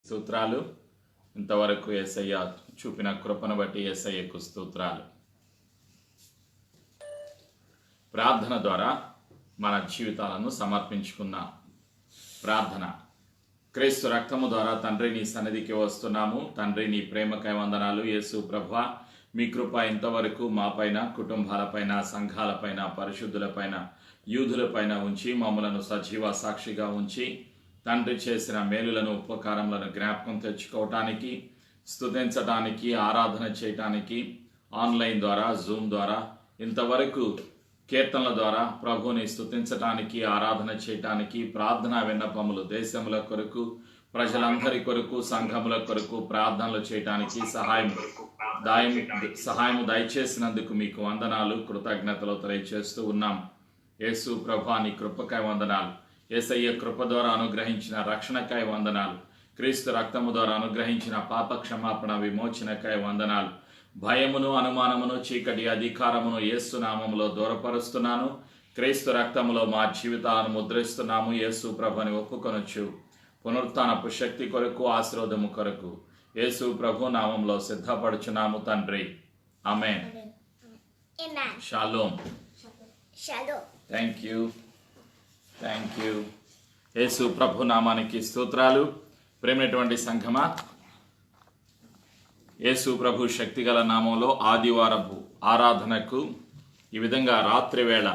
స్తోత్రాలు. ఇంతవరకు యేసయ్య చూపిన కృపను బట్టి యేసయ్యకు స్తోత్రాలు. ప్రార్థన ద్వారా మన జీవితాలను సమర్పించుకున్నాం. ప్రార్థన. క్రీస్తు రక్తము ద్వారా తండ్రి నీ సన్నిధికి వస్తున్నాము. తండ్రి నీ ప్రేమకై వందనాలు. యేసు ప్రభువా, మీ కృప ఇంతవరకు మాపైన, కుటుంబాలపైన, సంఘాలపైన, పరిశుద్ధులపైన, యూదులపైన ఉంచి మమ్మలను సజీవ సాక్షిగా ఉంచి తండ్రి చేసిన మేలులను, ఉపకారములను జ్ఞాపకం తెచ్చుకోవటానికి, స్తుతించటానికి, ఆరాధన చేయటానికి ఆన్లైన్ ద్వారా, జూమ్ ద్వారా, ఇంతవరకు కీర్తనల ద్వారా ప్రభువుని స్తుతించటానికి, ఆరాధన చేయటానికి, ప్రార్థనా విన్నపములు దేశముల కొరకు, ప్రజలందరి కొరకు, సంఘముల కొరకు ప్రార్థనలు చేయటానికి సహాయము దయచేసినందుకు మీకు వందనాలు, కృతజ్ఞతలు తెలియచేస్తూ ఉన్నాం. యేసు ప్రభువా, నీ కృపకై వందనాలు. యేసయ్య కృప ద్వారా అనుగ్రహించిన రక్షణకై వందనాలు. క్రీస్తు రక్తము ద్వారా అనుగ్రహించిన పాప క్షమాపణ, విమోచనకై వందనాలు. భయమును, అనుమానమును, చీకటి అధికారమును యేసు నామములో దూరపరుస్తున్నాను. క్రీస్తు రక్తములో మా జీవితాలను ముద్రిస్తున్నాము. యేసు ప్రభుని ఒప్పుకొనొచ్చు. పునరుత్థానపు శక్తి కొరకు, ఆశీర్వాదము కొరకు యేసు ప్రభు నామంలో సిద్ధపడుచున్నాము తండ్రి. ఆమేన్. షాలోమ్. Thank you. యేసు ప్రభు నామానికి స్తోత్రాలు. ప్రేమైనటువంటి సంఘమా, యేసు ప్రభు శక్తిగల నామంలో ఆదివారపు ఆరాధనకు ఈ విధంగా రాత్రి వేళ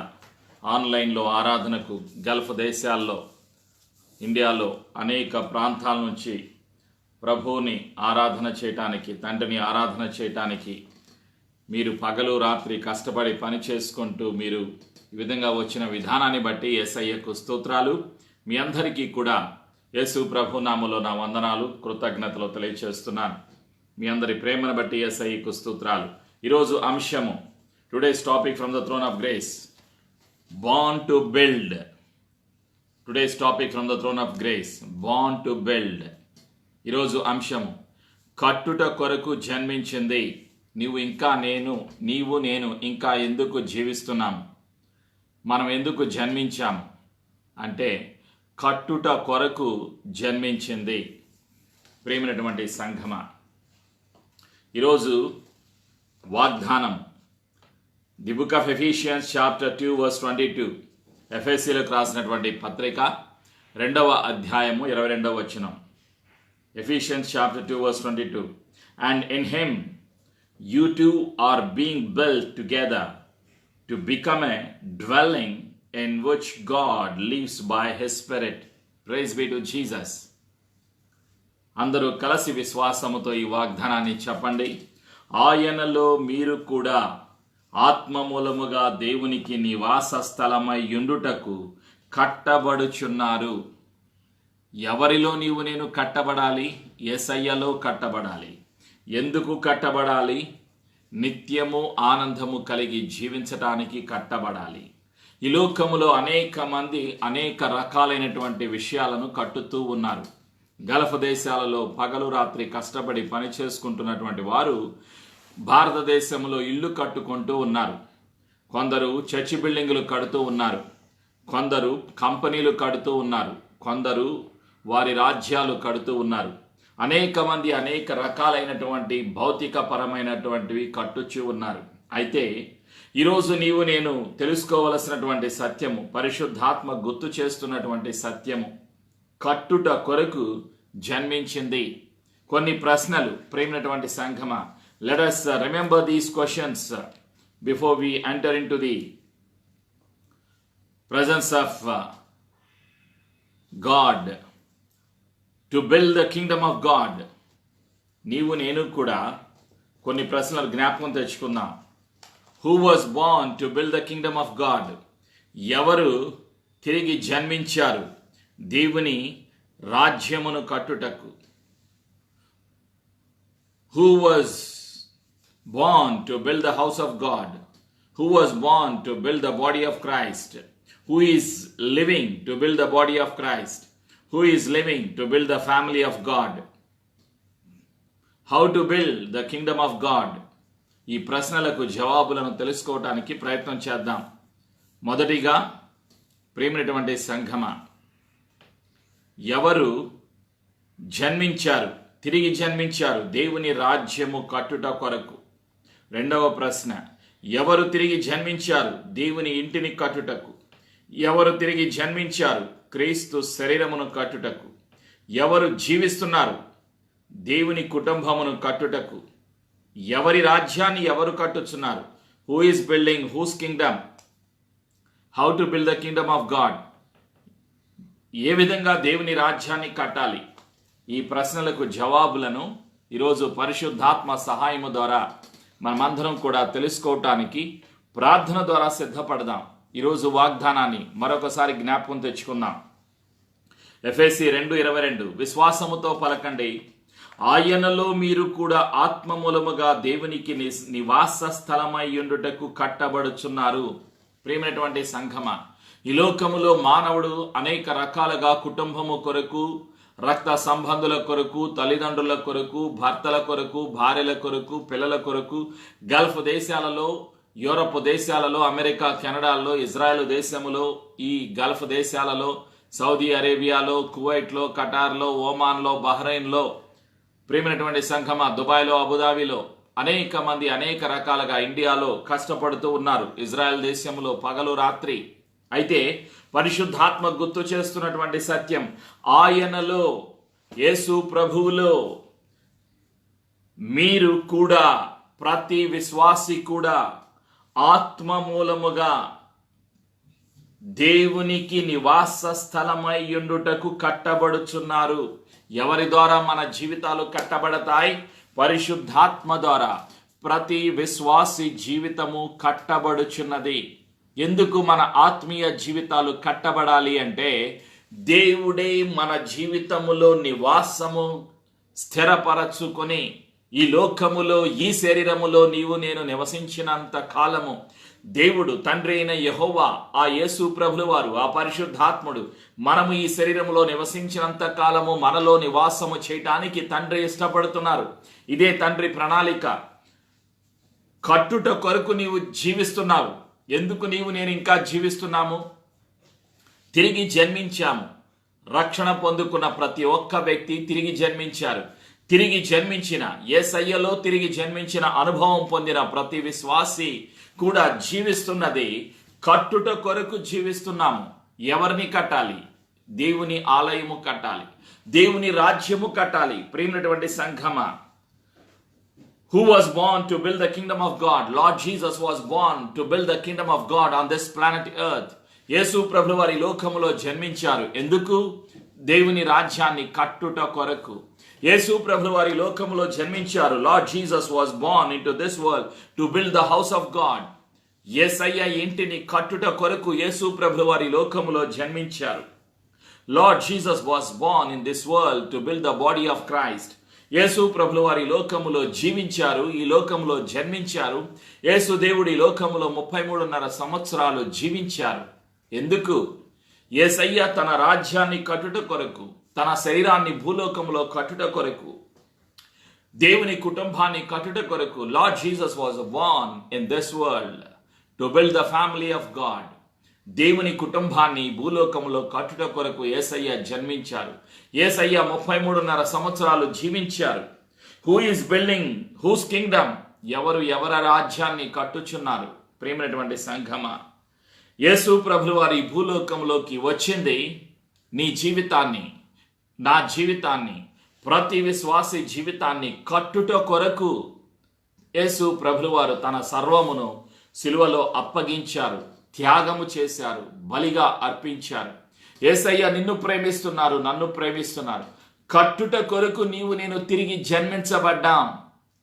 ఆన్లైన్లో ఆరాధనకు గల్ఫ్ దేశాల్లో, ఇండియాలో అనేక ప్రాంతాల నుంచి ప్రభువుని ఆరాధన చేయటానికి, తండ్రిని ఆరాధన చేయటానికి మీరు పగలు రాత్రి కష్టపడి పని చేసుకుంటూ మీరు ఈ విధంగా వచ్చిన విధానాన్ని బట్టి యేసయ్యకు స్తోత్రాలు. మీ అందరికీ కూడా యేసు ప్రభు నామములో నా వందనాలు, కృతజ్ఞతలు తెలియచేస్తున్నాను. మీ అందరి ప్రేమను బట్టి యేసయ్యకు స్తోత్రాలు. ఈరోజు అంశము, today's topic from the throne of grace, born to build. Today's topic from the throne of grace, born to build. ఈరోజు అంశము, కట్టుట కొరకు జన్మించింది. నీవు నేను ఇంకా ఎందుకు జీవిస్తున్నాము? మనం ఎందుకు జన్మించాము అంటే కట్టుట కొరకు జన్మించింది. ప్రేమైనటువంటి సంఘమా, ఈరోజు వాగ్దానం, the book of Ephesians chapter 2 verse 22, ఎఫెసీలకు రాసినటువంటి పత్రిక 2వ అధ్యాయము 22వ వచనం. Ephesians chapter 2 verse 22. And in him you two are being built together to become a dwelling in which God lives by his Spirit. Praise be to Jesus. అందరూ కలిసి విశ్వాసముతో ఈ వాగ్దానాన్ని చెప్పండి. ఆయనలో మీరు కూడా ఆత్మ మూలముగా దేవునికి నివాస స్థలమై యుండుటకు కట్టబడుచున్నారు. ఎవరిలో నీవు నేను కట్టబడాలి? యేసయ్యలో కట్టబడాలి. ఎందుకు కట్టబడాలి? నిత్యము ఆనందము కలిగి జీవించటానికి కట్టబడాలి. ఈ లోకములో అనేక మంది అనేక రకాలైనటువంటి విషయాలను కట్టుతూ ఉన్నారు. గల్ఫ్ దేశాలలో పగలు రాత్రి కష్టపడి పని చేసుకుంటున్నటువంటి వారు భారతదేశంలో ఇల్లు కట్టుకుంటూ ఉన్నారు. కొందరు చర్చి బిల్డింగులు కడుతూ ఉన్నారు, కొందరు కంపెనీలు కడుతూ ఉన్నారు, కొందరు వారి రాజ్యాలు కడుతూ ఉన్నారు. అనేక మంది అనేక రకాలైనటువంటి భౌతిక పరమైనటువంటివి కట్టుచూ ఉన్నారు. అయితే ఈరోజు నీవు నేను తెలుసుకోవలసినటువంటి సత్యము, పరిశుద్ధాత్మ గుర్తు చేస్తున్నటువంటి సత్యము, కట్టుట కొరకు జన్మించింది. కొన్ని ప్రశ్నలు ప్రేమైనటువంటి సంఘమా, let us remember these questions before we enter into the presence of God. To build the kingdom of God. నీవు నేను కూడా కొన్ని ప్రశ్నలు జ్ఞాపకం తెచ్చుకుందాం. Who was born to build the kingdom of God? ఎవరు తిరిగి జన్మించారు దేవుని రాజ్యమును కట్టుటకు? Who was born to build the house of God? Who was born to build the body of Christ? Who is living to build the body of Christ? Who is living to build the family of God? How to build the kingdom of God? ఈ ప్రశ్నలకు జవాబులను తెలుసుకోవడానికి ప్రయత్నం చేద్దాం. మొదటిగా ప్రేమైనటువంటి సంఘమా, ఎవరు జన్మించారు, తిరిగి జన్మించారు దేవుని రాజ్యము కట్టుట కొరకు. రెండవ ప్రశ్న, ఎవరు తిరిగి జన్మించారు దేవుని ఇంటిని కట్టుటకు? ఎవరు తిరిగి జన్మించారు క్రీస్తు శరీరమును కట్టుటకు? ఎవరు జీవిస్తున్నారు దేవుని కుటుంబమును కట్టుటకు? ఎవరి రాజ్యాన్ని ఎవరు కట్టుచున్నారు? Who is building whose kingdom? How to build the kingdom of God? ఏ విధంగా దేవుని రాజ్యాన్ని కట్టాలి? ఈ ప్రశ్నలకు జవాబులను ఈరోజు పరిశుద్ధాత్మ సహాయము ద్వారా మనమందరం కూడా తెలుసుకోవటానికి ప్రార్థన ద్వారా సిద్ధపడదాం. ఈరోజు వాగ్దానాన్ని మరొకసారి జ్ఞాపకం తెచ్చుకుందాం. ఎఫెసీ 2:22, విశ్వాసముతో పలకండి, ఆయనలో మీరు కూడా ఆత్మ మూలముగా దేవునికి నివాస స్థలమై ఉండుటకు కట్టబడుచున్నారు. ప్రియమైనటువంటి సంఘమా, ఈ లోకములో మానవుడు అనేక రకాలుగా కుటుంబము కొరకు, రక్త సంబంధుల కొరకు, తల్లిదండ్రుల కొరకు, భర్తల కొరకు, భార్యల కొరకు, పిల్లల కొరకు, గల్ఫ్ దేశాలలో, యూరప్ దేశాలలో, అమెరికా, కెనడాలో, ఇజ్రాయెల్ దేశములో, ఈ గల్ఫ్ దేశాలలో, సౌదీ అరేబియాలో, కువైట్లో, ఖటార్లో, ఓమాన్లో, బహ్రెయిన్లో, ప్రియమైనటువంటి సంఘమా, దుబాయ్లో, అబుదాబిలో అనేక మంది అనేక రకాలుగా ఇండియాలో కష్టపడుతూ ఉన్నారు. ఇజ్రాయెల్ దేశంలో పగలు రాత్రి. అయితే పరిశుద్ధాత్మ గుర్తు చేస్తున్నటువంటి సత్యం, ఆయనలో, యేసు ప్రభువులో మీరు కూడా, ప్రతి విశ్వాసి కూడా ఆత్మ మూలముగా దేవునికి నివాస స్థలమై ఉండుటకు కట్టబడుచున్నారు. ఎవరి ద్వారా మన జీవితాలు కట్టబడతాయి? పరిశుద్ధాత్మ ద్వారా ప్రతి విశ్వాసి జీవితము కట్టబడుచున్నది. ఎందుకు మన ఆత్మీయ జీవితాలు కట్టబడాలి అంటే, దేవుడే మన జీవితములో నివాసము స్థిరపరచుకొని, ఈ లోకములో, ఈ శరీరములో నీవు నేను నివసించినంత కాలము దేవుడు తండ్రి అయిన యెహోవా, ఆ యేసు ప్రభులు వారు, ఆ పరిశుద్ధాత్ముడు మనము ఈ శరీరంలో నివసించినంత కాలము మనలో నివాసము చేయటానికి తండ్రి ఇష్టపడుతున్నారు. ఇదే తండ్రి ప్రణాళిక. కట్టుట కొరకు నీవు జీవిస్తున్నావు. ఎందుకు నీవు నేను ఇంకా జీవిస్తున్నాము? తిరిగి జన్మించాము. రక్షణ పొందుకున్న ప్రతి ఒక్క వ్యక్తి తిరిగి జన్మించారు. తిరిగి జన్మించిన, యేసయ్యలో తిరిగి జన్మించిన అనుభవం పొందిన ప్రతి విశ్వాసి కూడా జీవిస్తున్నది కట్టుట కొరకు జీవిస్తున్నాము. ఎవరిని కట్టాలి? దేవుని ఆలయము కట్టాలి, దేవుని రాజ్యము కట్టాలి. ప్రియమైనటువంటి సంఘమా, who was born to build the kingdom of God? Lord Jesus was born to build the kingdom of God on this planet earth. యేసు ప్రభువు వారి లోకములో జన్మించారు. ఎందుకు? దేవుని రాజ్యాన్ని కట్టుట కొరకు. యేసు ప్రభువు వారి లోకములో జన్మించారు. Lord Jesus was born into this world to build the house of God. యేసయ్య ఇంటిని కట్టుట కొరకు యేసు ప్రభువు వారి లోకములో జన్మించారు. Lord Jesus was born in this world to build the body of Christ. యేసు ప్రభువు వారి లోకములో జీవించారు, ఈ లోకములో జన్మించారు. యేసు దేవుడు ఈ లోకములో 33.5 సంవత్సరాలు జీవించారు. ఎందుకు? యేసయ్య తన రాజ్యాన్ని కట్టుట కొరకు, తన శరీరాన్ని భూలోకములో కట్టుట కొరకు, దేవుని కుటుంబాన్ని కట్టుట కొరకు. Lord Jesus was born in this world to build the family of God. దేవుని కుటుంబాన్ని భూలోకములో కట్టుట కొరకు యేసయ్య జన్మించారు. యేసయ్య 33.5 సంవత్సరాలు జీవించారు. Who is building whose kingdom? ఎవరి రాజ్యాన్ని కట్టుచున్నారు? ప్రియమైనటువంటి సంఘమా, యేసు ప్రభువు వారి భూలోకంలోకి వచ్చింది నీ జీవితాన్ని, నా జీవితాన్ని, ప్రతి విశ్వాసి జీవితాన్ని కట్టుట కొరకు. యేసు ప్రభువు వారు తన సర్వమును సిలువలో అప్పగించారు, త్యాగము చేశారు, బలిగా అర్పించారు. యేసయ్య నిన్ను ప్రేమిస్తున్నారు, నన్ను ప్రేమిస్తున్నారు. కట్టుట కొరకు నీవు నేను తిరిగి జన్మించబడ్డాం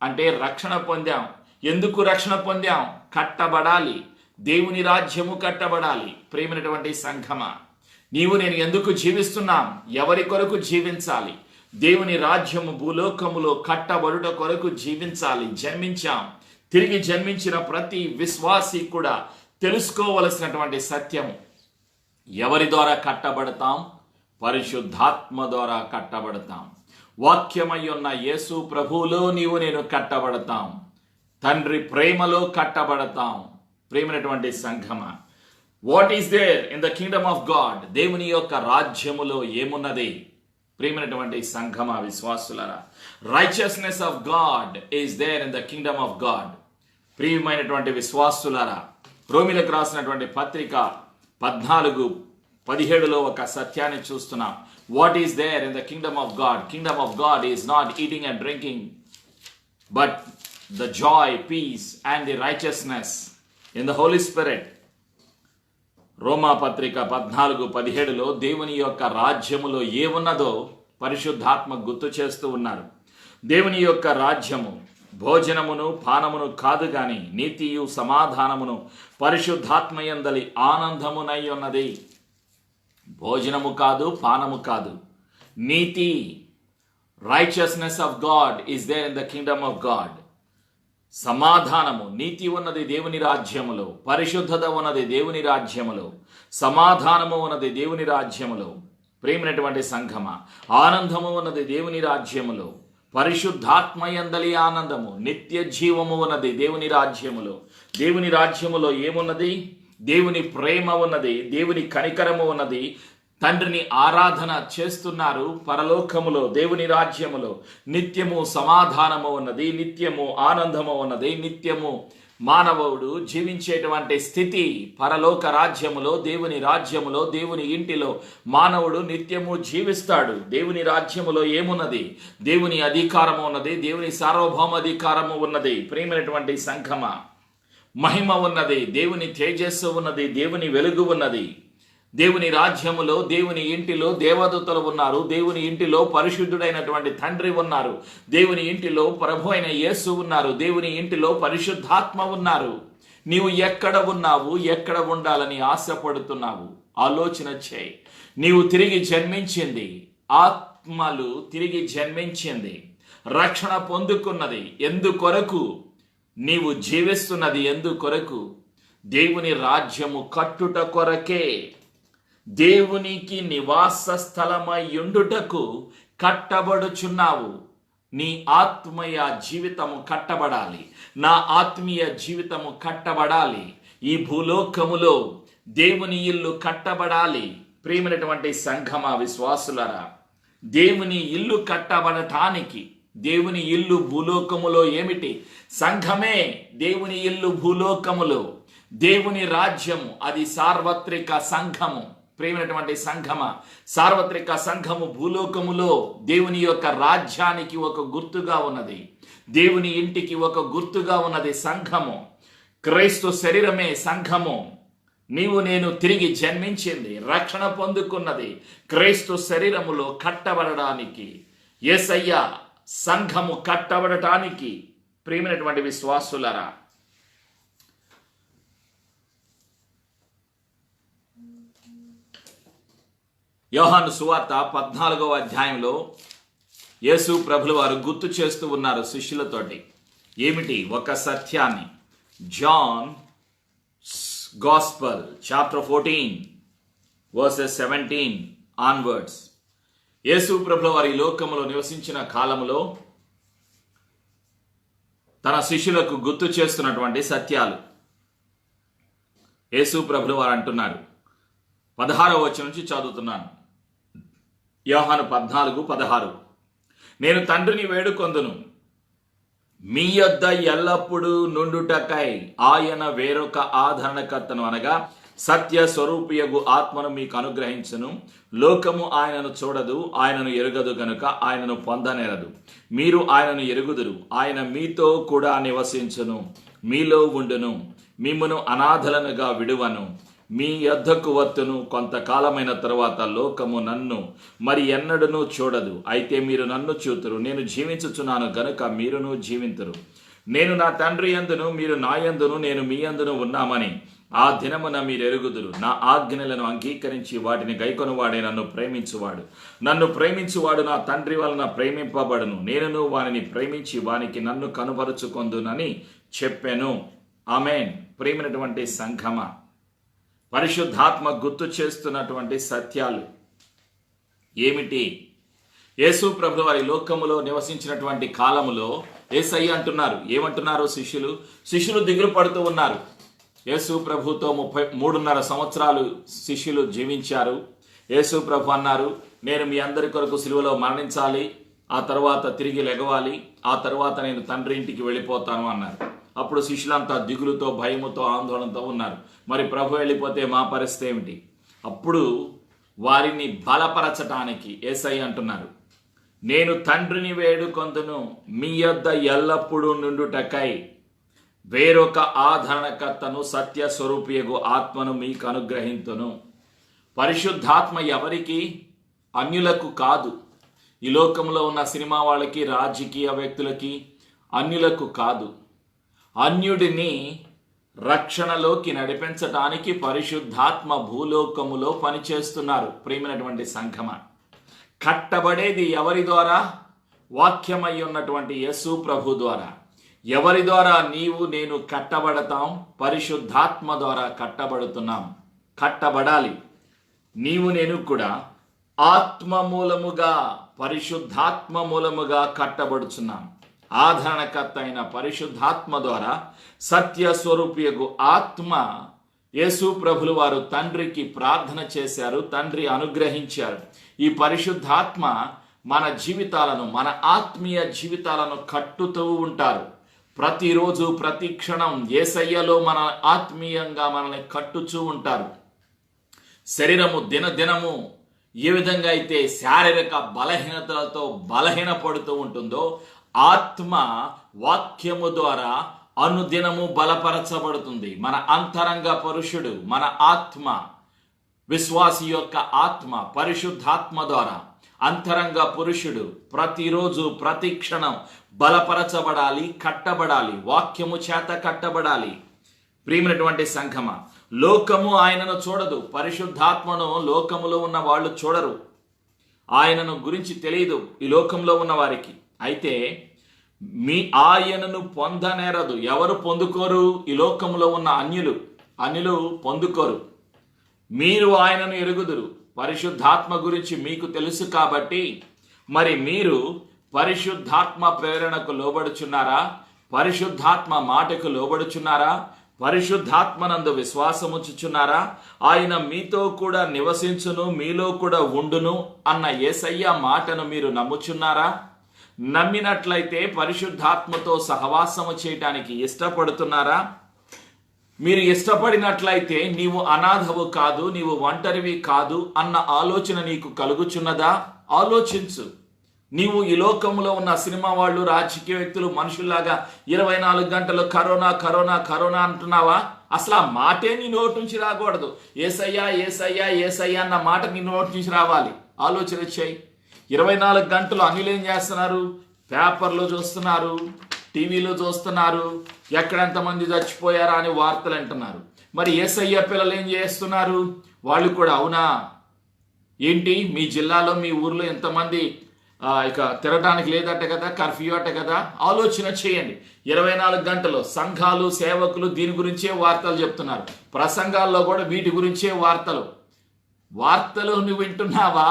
అంటే రక్షణ పొందాం. ఎందుకు రక్షణ పొందాం? కట్టబడాలి, దేవుని రాజ్యము కట్టబడాలి. ప్రియమైనటువంటి సంఘమా, నీవు నేను ఎందుకు జీవిస్తున్నాం? ఎవరి కొరకు జీవించాలి? దేవుని రాజ్యము భూలోకములో కట్టబడుట కొరకు జీవించాలి. జన్మించాం. తిరిగి జన్మించిన ప్రతి విశ్వాసి కూడా తెలుసుకోవలసినటువంటి సత్యము, ఎవరి ద్వారా కట్టబడతాం? పరిశుద్ధాత్మ ద్వారా కట్టబడతాం. వాక్యమై ఉన్న యేసు ప్రభువులో నీవు నేను కట్టబడతాం. తండ్రి ప్రేమలో కట్టబడతాం. ప్రేమైనటువంటి సంఘమా, what is there in the kingdom of God? దేవుని యొక్క రాజ్యములో ఏమున్నది? ప్రియమైనటువంటి సంఘమ విశ్వాసులారా, righteousness of God is there in the kingdom of God. ప్రియమైనటువంటి విశ్వాసులారా, రోమిలకు రాసినటువంటి పత్రిక 14:17 ఒక సత్యాన్ని చూస్తున్నాం. What is there in the kingdom of God? Kingdom of God is not eating and drinking, but the joy, peace and the righteousness in the Holy Spirit. Roma పత్రిక 14:17 దేవుని యొక్క రాజ్యములో ఏమున్నదో పరిశుద్ధాత్మ గుర్తు చేస్తూ ఉన్నారు. దేవుని యొక్క రాజ్యము భోజనమును పానమును కాదు గాని నీతియు సమాధానమును పరిశుద్ధాత్మయందలి ఆనందమునై ఉన్నది. భోజనము కాదు, పానము కాదు, నీతి, righteousness of God is there in the kingdom of God. సమాధానము, నీతి ఉన్నది దేవుని రాజ్యములో, పరిశుద్ధత ఉన్నది దేవుని రాజ్యములో, సమాధానము ఉన్నది దేవుని రాజ్యములో. ప్రేమైనటువంటి సంఘమ, ఆనందము ఉన్నది దేవుని రాజ్యములో, పరిశుద్ధాత్మయందలి ఆనందము, నిత్య జీవము ఉన్నది దేవుని రాజ్యములో. దేవుని రాజ్యములో ఏమున్నది? దేవుని ప్రేమ ఉన్నది, దేవుని కనికరము ఉన్నది. తండ్రిని ఆరాధన చేస్తున్నారు పరలోకములో, దేవుని రాజ్యములో. నిత్యము సమాధానము ఉన్నది, నిత్యము ఆనందము ఉన్నది, నిత్యము మానవుడు జీవించేటువంటి స్థితి పరలోక రాజ్యములో, దేవుని రాజ్యములో, దేవుని ఇంటిలో మానవుడు నిత్యము జీవిస్తాడు. దేవుని రాజ్యములో ఏమున్నది? దేవుని అధికారము ఉన్నది, దేవుని సార్వభౌమ అధికారము ఉన్నది. ప్రియమైనటువంటి సంఘమ, మహిమ ఉన్నది, దేవుని తేజస్సు ఉన్నది, దేవుని వెలుగు ఉన్నది. దేవుని రాజ్యములో, దేవుని ఇంటిలో దేవదూతలు ఉన్నారు, దేవుని ఇంటిలో పరిశుద్ధుడైనటువంటి తండ్రి ఉన్నారు, దేవుని ఇంటిలో ప్రభు అయిన యేసు ఉన్నారు, దేవుని ఇంటిలో పరిశుద్ధాత్మ ఉన్నారు. నీవు ఎక్కడ ఉన్నావు? ఎక్కడ ఉండాలని ఆశపడుతున్నావు? ఆలోచన చేయి. నీవు తిరిగి జన్మించింది, ఆత్మలు తిరిగి జన్మించింది, రక్షణ పొందుకున్నది ఎందుకొరకు? నీవు జీవిస్తున్నది ఎందుకొరకు? దేవుని రాజ్యము కట్టుట కొరకే. దేవునికి నివాస స్థలమయ్యుండుటకు కట్టబడుచున్నావు. నీ ఆత్మీయ జీవితము కట్టబడాలి, నా ఆత్మీయ జీవితము కట్టబడాలి. ఈ భూలోకములో దేవుని ఇల్లు కట్టబడాలి. ప్రియమైనటువంటి సంఘమ విశ్వాసులరా, దేవుని ఇల్లు కట్టబడటానికి, దేవుని ఇల్లు భూలోకములో ఏమిటి? సంఘమే దేవుని ఇల్లు భూలోకములో. దేవుని రాజ్యము అది సార్వత్రిక సంఘము. ప్రియమైనటువంటి సంఘమ, సార్వత్రిక సంఘము భూలోకములో దేవుని యొక్క రాజ్యానికి ఒక గుర్తుగా ఉన్నది, దేవుని ఇంటికి ఒక గుర్తుగా ఉన్నది సంఘము. క్రీస్తు శరీరమే సంఘము. నీవు నేను తిరిగి జన్మించింది, రక్షణ పొందుకున్నది క్రీస్తు శరీరములో కట్టబడడానికి. యేసయ్య సంఘము కట్టబడటానికి. ప్రియమైనటువంటి విశ్వాసులరా, యోహాను సువార్త 14వ అధ్యాయంలో యేసు ప్రభులు వారు గుర్తు చేస్తూ ఉన్నారు శిష్యులతోటి. ఏమిటి? ఒక సత్యాన్ని. John gospel chapter 14 verses 17 onwards. Yesu ప్రభుల వారి లోకములో నివసించిన కాలములో తన శిష్యులకు గుర్తు చేస్తున్నటువంటి సత్యాలు. యేసు ప్రభుల వారు అంటున్నారు, 16వ వచనం నుంచి చదువుతున్నాను. యోహాను 14:16. నేను తండ్రిని వేడుకొందును, మీ యొద్ద ఎల్లప్పుడూ నుండుటకై ఆయన వేరొక ఆదరణకర్తను, అనగా సత్య స్వరూపియగు ఆత్మను మీకు అనుగ్రహించును. లోకము ఆయనను చూడదు, ఆయనను ఎరుగదు గనుక ఆయనను పొందనేరదు. మీరు ఆయనను ఎరుగుదురు, ఆయన మీతో కూడా నివసించును, మీలో ఉండును, మిమ్మును అనాథలనుగా విడువను, మీ యొద్దకు వత్తును. కొంతకాలమైన తరువాత లోకము నన్ను మరి ఎన్నడూనూ చూడదు, అయితే మీరు నన్ను చూతురు. నేను జీవించుచున్నాను గనుక మీరును జీవింతురు. నేను నా తండ్రి యందును, మీరు నా యందును, నేను మీ యందును ఉన్నామని ఆ దినమున మీరు ఎరుగుదురు. నా ఆజ్ఞలను అంగీకరించి వాటిని గైకొనువాడే నన్ను ప్రేమించువాడు. నన్ను ప్రేమించువాడు నా తండ్రి వలన ప్రేమింపబడును. నేనును వానిని ప్రేమించి వానికి నన్ను కనుపరుచుకొందునని చెప్పెను. ఆమేన్. ప్రేమైనటువంటి సంఘమ, పరిశుద్ధాత్మ గుర్తు చేస్తున్నటువంటి సత్యాలు ఏమిటి? యేసు ప్రభు వారి లోకములో నివసించినటువంటి కాలములో యేసయ్య అంటున్నారు. ఏమంటున్నారు? శిష్యులు దిగులు పడుతూ ఉన్నారు. యేసు ప్రభుతో 3.5 సంవత్సరాలు శిష్యులు జీవించారు. యేసు ప్రభు అన్నారు, నేను మీ అందరి కొరకు సిలువలో మరణించాలి, ఆ తర్వాత తిరిగి లెగవాలి, ఆ తర్వాత నేను తండ్రి ఇంటికి వెళ్ళిపోతాను అన్నారు. అప్పుడు శిష్యులంతా దిగులుతో, భయముతో, ఆందోళనతో ఉన్నారు. మరి ప్రభు వెళ్ళిపోతే మా పరిస్థితి ఏమిటి? అప్పుడు వారిని బలపరచటానికి యేసయ్య అంటున్నారు, నేను తండ్రిని వేడుకొందును, మీ యొద్ద ఎల్లప్పుడూ నుండుటకై వేరొక ఆదరణకర్తను, సత్య స్వరూపియగు ఆత్మను మీకు అనుగ్రహింతును. పరిశుద్ధాత్మ ఎవరికి? అన్యులకు కాదు. ఈ లోకంలో ఉన్న సినిమా వాళ్ళకి, రాజకీయ వ్యక్తులకి, అన్యులకు కాదు. అన్యుడిని రక్షణలోకి నడిపించడానికి పరిశుద్ధాత్మ భూలోకములో పనిచేస్తున్నారు. ప్రియమైనటువంటి సంఘమ, కట్టబడేది ఎవరి ద్వారా? వాక్యమై ఉన్నటువంటి యేసు ప్రభు ద్వారా. ఎవరి ద్వారా? నీవు నేను కట్టబడతాం. పరిశుద్ధాత్మ ద్వారా కట్టబడుతున్నాం. కట్టబడాలి. నీవు నేను కూడా ఆత్మ మూలముగా, పరిశుద్ధాత్మ మూలముగా కట్టబడుచున్నాం. ఆదరణకర్త అయిన పరిశుద్ధాత్మ ద్వారా, సత్య స్వరూపియగు ఆత్మ, యేసు ప్రభులు వారు తండ్రికి ప్రార్థన చేశారు, తండ్రి అనుగ్రహించారు. ఈ పరిశుద్ధాత్మ మన జీవితాలను, మన ఆత్మీయ జీవితాలను కట్టుతూ ఉంటారు. ప్రతిరోజు, ప్రతి క్షణం యేసయ్యలో మన ఆత్మీయంగా మనల్ని కట్టుచూ ఉంటారు. శరీరము దినదినము ఏ విధంగా అయితే శారీరక బలహీనతలతో బలహీనపడుతూ ఉంటుందో, ఆత్మ వాక్యము ద్వారా అనుదినము బలపరచబడుతుంది. మన అంతరంగ పురుషుడు, మన ఆత్మ, విశ్వాసి యొక్క ఆత్మ పరిశుద్ధాత్మ ద్వారా అంతరంగ పురుషుడు ప్రతిరోజు, ప్రతి క్షణం బలపరచబడాలి, కట్టబడాలి, వాక్యము చేత కట్టబడాలి. ప్రియమైనటువంటి సంఘమ, లోకము ఆయనను చూడదు. పరిశుద్ధాత్మను లోకములో ఉన్న వాళ్ళు చూడరు. ఆయనను గురించి తెలియదు ఈ లోకంలో ఉన్న వారికి. అయితే మీ ఆయనను పొందనేరదు. ఎవరు పొందుకోరు? ఈ లోకంలో ఉన్న అన్యులు పొందుకోరు. మీరు ఆయనను ఎరుగుదురు. పరిశుద్ధాత్మ గురించి మీకు తెలుసు కాబట్టి మరి మీరు పరిశుద్ధాత్మ ప్రేరణకు లోబడుచున్నారా? పరిశుద్ధాత్మ మాటకు లోబడుచున్నారా? పరిశుద్ధాత్మనందు విశ్వాసముచ్చుచున్నారా? ఆయన మీతో కూడా నివసించును, మీలో కూడా ఉండును అన్న యేసయ్య మాటను మీరు నమ్ముచున్నారా? నమ్మినట్లయితే పరిశుద్ధాత్మతో సహవాసము చేయటానికి ఇష్టపడుతున్నారా? మీరు ఇష్టపడినట్లయితే నీవు అనాథవు కాదు, నీవు ఒంటరివి కాదు అన్న ఆలోచన నీకు కలుగుచున్నదా? ఆలోచించు. నీవు ఈ లోకంలో ఉన్న సినిమా వాళ్ళు, రాజకీయ వ్యక్తులు, మనుషుల్లాగా 24 గంటలు కరోనా కరోనా కరోనా అంటున్నావా? అసలు ఆ మాటే నీ నోటి నుంచి రాకూడదు. ఏసయ్యా ఏసయ్యా ఏసయ్యా అన్న మాట నీ నోటి నుంచి రావాలి. ఆలోచన చేయి. 24 గంటలు అన్యులు ఏం చేస్తున్నారు? పేపర్లో చూస్తున్నారు, టీవీలో చూస్తున్నారు, ఎక్కడెంతమంది చచ్చిపోయారా అని వార్తలు అంటున్నారు. మరి యేసయ్య పిల్లలు ఏం చేస్తున్నారు? వాళ్ళు కూడా అవునా, ఏంటి మీ జిల్లాలో, మీ ఊర్లో ఎంతమంది ఇక తిరగడానికి లేదట కదా, కర్ఫ్యూ అట కదా? ఆలోచన చేయండి. 24 గంటలు సంఘాలు, సేవకులు దీని గురించే వార్తలు చెప్తున్నారు. ప్రసంగాల్లో కూడా వీటి గురించే వార్తలు నువ్వు వింటున్నావా?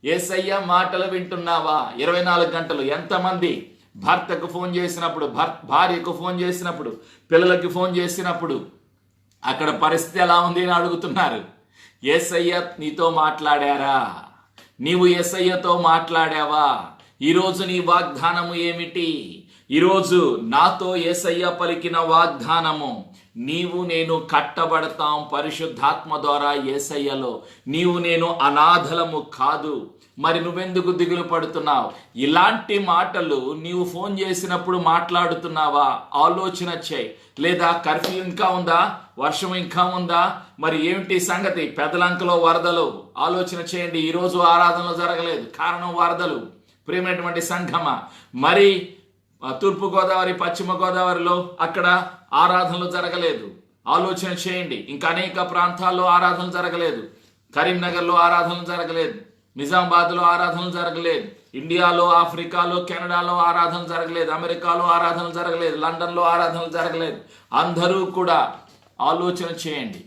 యేసయ్య మాటలు వింటున్నావా? 24 గంటలు ఎంతమంది భర్తకు ఫోన్ చేసినప్పుడు, భార్యకు ఫోన్ చేసినప్పుడు, పిల్లలకి ఫోన్ చేసినప్పుడు అక్కడ పరిస్థితి ఎలా ఉంది అని అడుగుతున్నారు. యేసయ్య నీతో మాట్లాడారా? నీవు యేసయ్యతో మాట్లాడావా? ఈరోజు నీ వాగ్దానము ఏమిటి? ఈరోజు నాతో యేసయ్య పలికిన వాగ్దానము, నీవు నేను కట్టబడతాం పరిశుద్ధాత్మ ద్వారా యేసయ్యలో. నీవు నేను అనాథలము కాదు. మరి నువ్వెందుకు దిగులు పడుతున్నావు? ఇలాంటి మాటలు నీవు ఫోన్ చేసినప్పుడు మాట్లాడుతున్నావా? ఆలోచన చేయి. లేదా కర్ఫ్యూ ఇంకా ఉందా? వర్షం ఇంకా ఉందా? మరి ఏమిటి సంగతి? పెదలంకలో వరదలు. ఆలోచన చేయండి. ఈరోజు ఆరాధనలు జరగలేదు, కారణం వరదలు. ప్రియమైనటువంటి సంఘమ, మరి తూర్పు గోదావరి, పశ్చిమ గోదావరిలో అక్కడ ఆరాధనలు జరగలేదు. ఆలోచన చేయండి. ఇంకా అనేక ప్రాంతాల్లో ఆరాధనలు జరగలేదు. కరీంనగర్లో ఆరాధనలు జరగలేదు, నిజామాబాద్లో ఆరాధనలు జరగలేదు, ఇండియాలో, ఆఫ్రికాలో, కెనడాలో ఆరాధనలు జరగలేదు, అమెరికాలో ఆరాధనలు జరగలేదు, లండన్లో ఆరాధనలు జరగలేదు. అందరూ కూడా ఆలోచన చేయండి.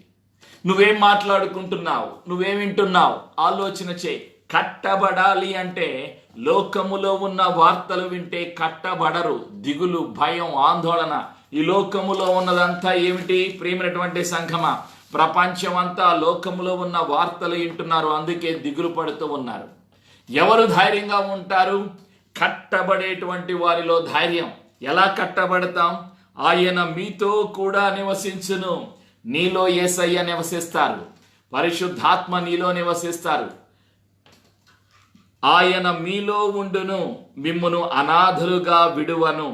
నువ్వేం మాట్లాడుకుంటున్నావు? నువ్వేం వింటున్నావు? ఆలోచన చేయి. కట్టబడాలి అంటే లోకములో ఉన్న వార్తలు వింటే కట్టబడరు. దిగులు, భయం, ఆందోళన, ఈ లోకములో ఉన్నదంతా ఏమిటి? ప్రియమైనటువంటి సంఘమా, ప్రపంచమంతా లోకములో ఉన్న వార్తలు వింటున్నారు, అందుకే దిగులు పడుతూ ఉన్నారు. ఎవరు ధైర్యంగా ఉంటారు? కట్టబడేటువంటి వారిలో ధైర్యం. ఎలా కట్టబడతాం? ఆయన మీతో కూడా నివసించును. నీలో యేసయ్య నివసిస్తారు, పరిశుద్ధాత్మ నీలో నివసిస్తారు. ఆయన మీలో ఉండును, మిమ్మును అనాథలుగా విడువను,